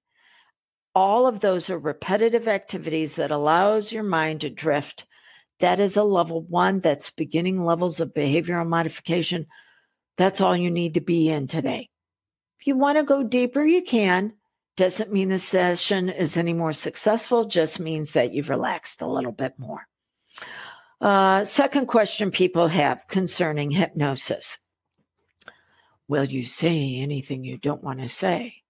All of those are repetitive activities that allows your mind to drift. That is a level 1. That's beginning levels of behavioral modification. That's all you need to be in today. If you want to go deeper, you can. Doesn't mean the session is any more successful, just means that you've relaxed a little bit more. Second question people have concerning hypnosis. Will you say anything you don't want to say?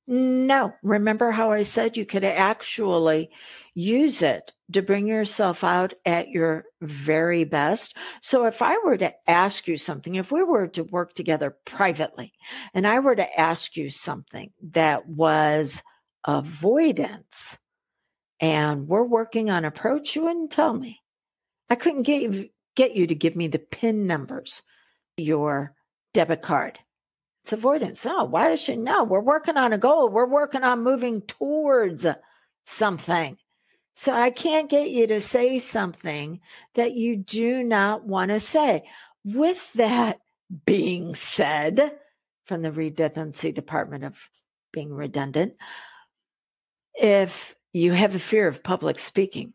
No. Remember how I said you could actually use it to bring yourself out at your very best? So if I were to ask you something, if we were to work together privately, and I were to ask you something that was avoidance, and we're working on approach, you wouldn't tell me. I couldn't get you to give me the PIN numbers, your debit card. It's avoidance. Oh, why does she know? We're working on a goal. We're working on moving towards something. So I can't get you to say something that you do not want to say. With that being said, from the redundancy department of being redundant, if you have a fear of public speaking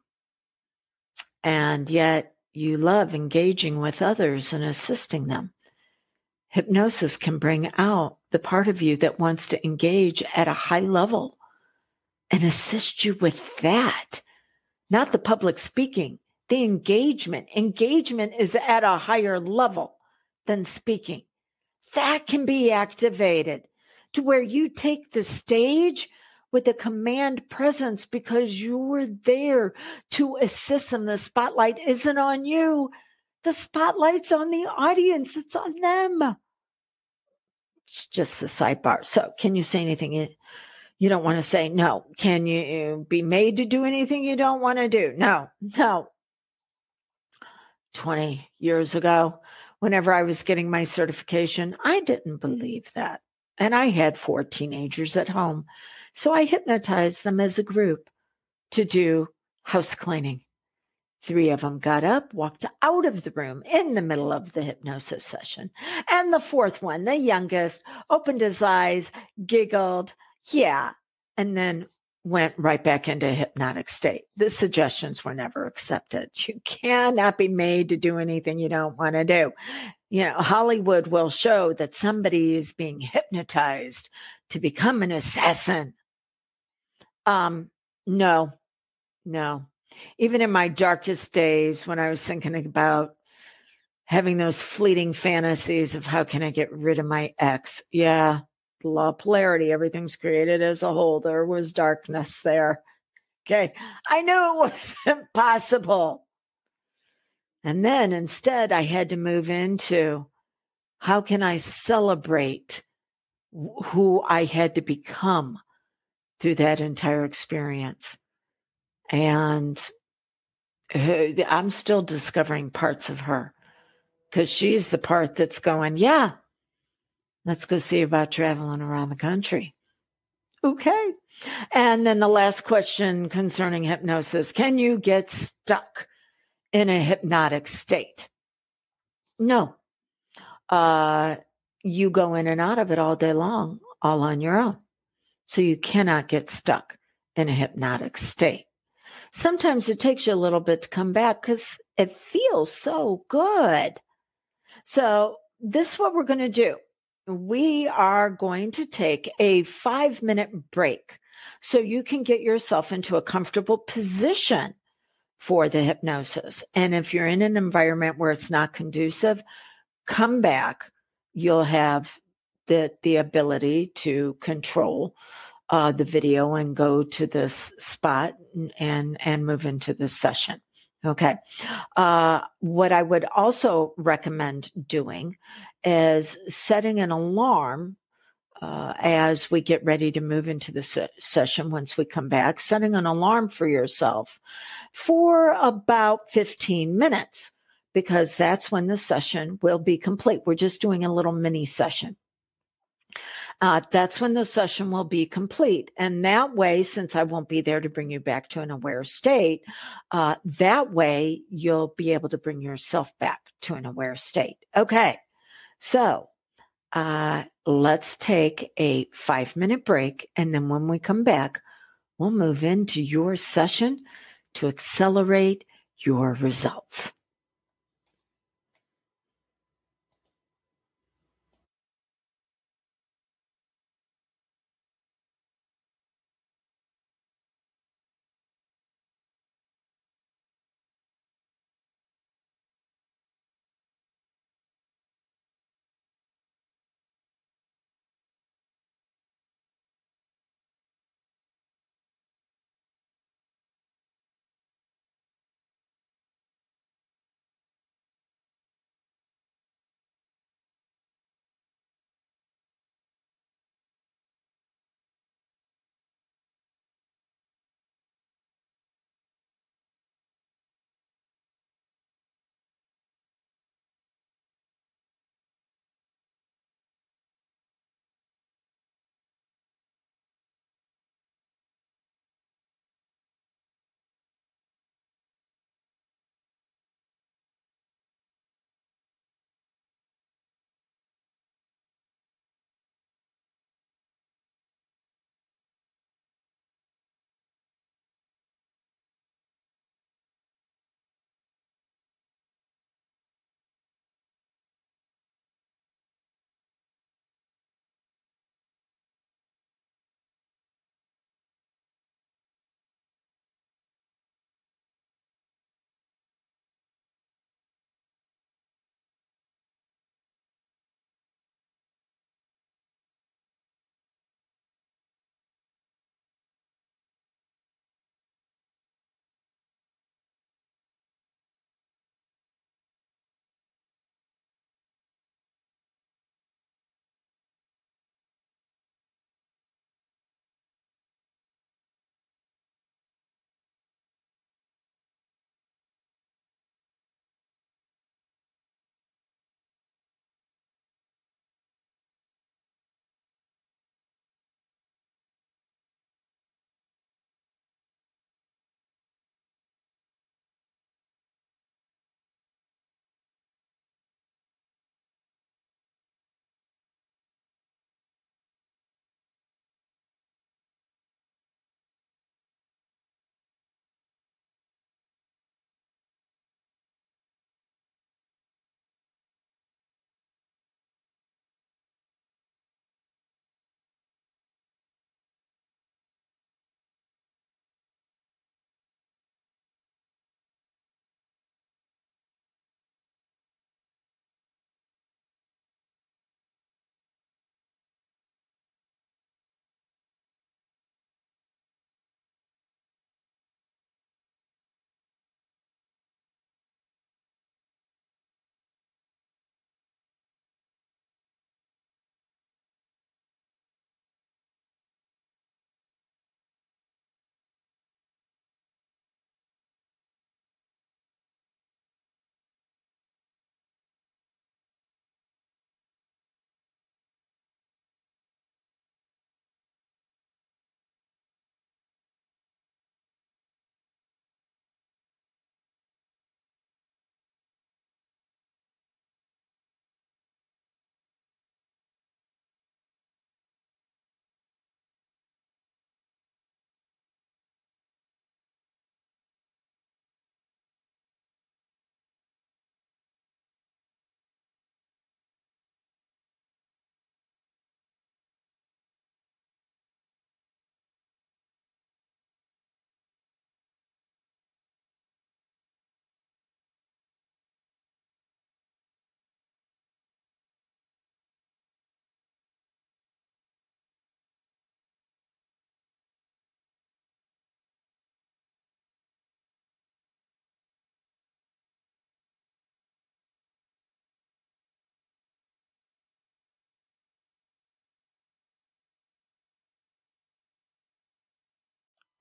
and yet you love engaging with others and assisting them, Hypnosis can bring out the part of you that wants to engage at a high level and assist you with that. Not the public speaking, the engagement. Engagement is at a higher level than speaking. That can be activated to where you take the stage with a command presence because you were there to assist them. The spotlight isn't on you. The spotlight's on the audience. It's on them. It's just a sidebar. So can you say anything you don't want to say? No. Can you be made to do anything you don't want to do? No. 20 years ago, whenever I was getting my certification, I didn't believe that. And I had 4 teenagers at home. So I hypnotized them as a group to do house cleaning. 3 of them got up, walked out of the room in the middle of the hypnosis session. And the 4th one, the youngest, opened his eyes, giggled, yeah, and then went right back into a hypnotic state. The suggestions were never accepted. You cannot be made to do anything you don't want to do. Hollywood will show that somebody is being hypnotized to become an assassin. No. Even in my darkest days, when I was thinking about having those fleeting fantasies of how can I get rid of my ex? Yeah, the law of polarity, everything's created as a whole. There was darkness there. Okay, I knew it was impossible. And then instead, I had to move into how can I celebrate who I had to become through that entire experience. And I'm still discovering parts of her because she's the part that's going, yeah, let's go see about traveling around the country. Okay. And then the last question concerning hypnosis, can you get stuck in a hypnotic state? No. You go in and out of it all day long, all on your own. So you cannot get stuck in a hypnotic state. Sometimes it takes you a little bit to come back because it feels so good. So this is what we're going to do. We are going to take a 5-minute break so you can get yourself into a comfortable position for the hypnosis. And if you're in an environment where it's not conducive, come back. You'll have the ability to control the video and go to this spot and move into this session. Okay. What I would also recommend doing is setting an alarm as we get ready to move into the session. Once we come back, setting an alarm for yourself for about 15 minutes, because that's when the session will be complete. We're just doing a little mini session. That's when the session will be complete. And that way, since I won't be there to bring you back to an aware state, that way you'll be able to bring yourself back to an aware state. Okay. So, let's take a 5-minute break. And then when we come back, we'll move into your session to accelerate your results.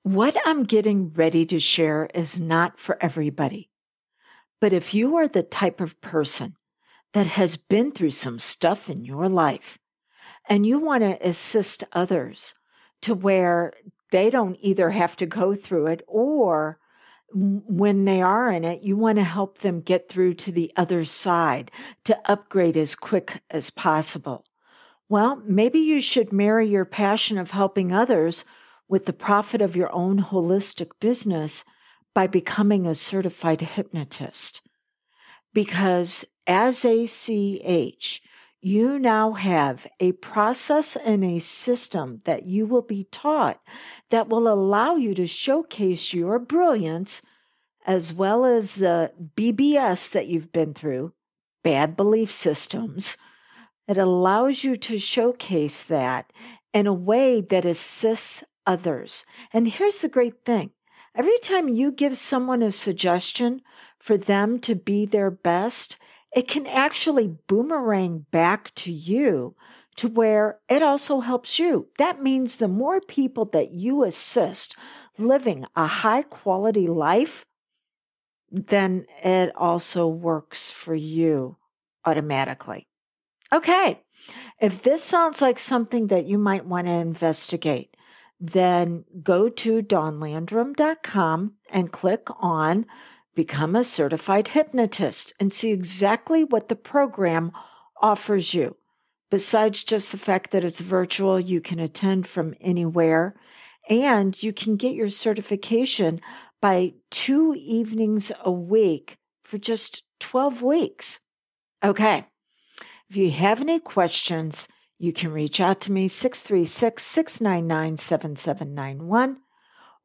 What I'm getting ready to share is not for everybody. But if you are the type of person that has been through some stuff in your life and you want to assist others to where they don't either have to go through it or when they are in it, you want to help them get through to the other side to upgrade as quick as possible. Well, maybe you should marry your passion of helping others with the profit of your own holistic business by becoming a certified hypnotist. Because as a CH, you now have a process and a system that you will be taught that will allow you to showcase your brilliance as well as the BBS that you've been through, bad belief systems. It allows you to showcase that in a way that assists others. And here's the great thing. Every time you give someone a suggestion for them to be their best, it can actually boomerang back to you to where it also helps you. That means the more people that you assist living a high quality life, then it also works for you automatically. Okay, if this sounds like something that you might want to investigate, then go to dawnlandrum.com and click on Become a Certified Hypnotist and see exactly what the program offers you. Besides just the fact that it's virtual, you can attend from anywhere, and you can get your certification by 2 evenings a week for just 12 weeks. Okay. If you have any questions, you can reach out to me, 636-699-7791,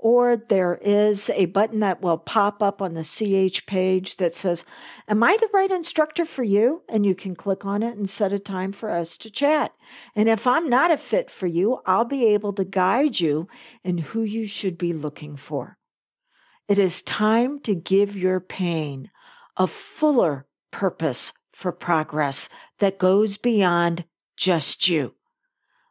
or there is a button that will pop up on the CH page that says, am I the right instructor for you? And you can click on it and set a time for us to chat. And if I'm not a fit for you, I'll be able to guide you in who you should be looking for. It is time to give your pain a fuller purpose for progress that goes beyond just you.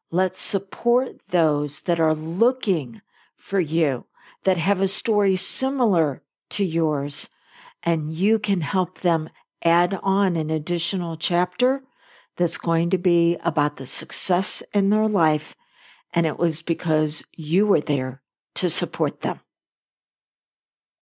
Let's support those that are looking for you, that have a story similar to yours, and you can help them add on an additional chapter that's going to be about the success in their life, and it was because you were there to support them.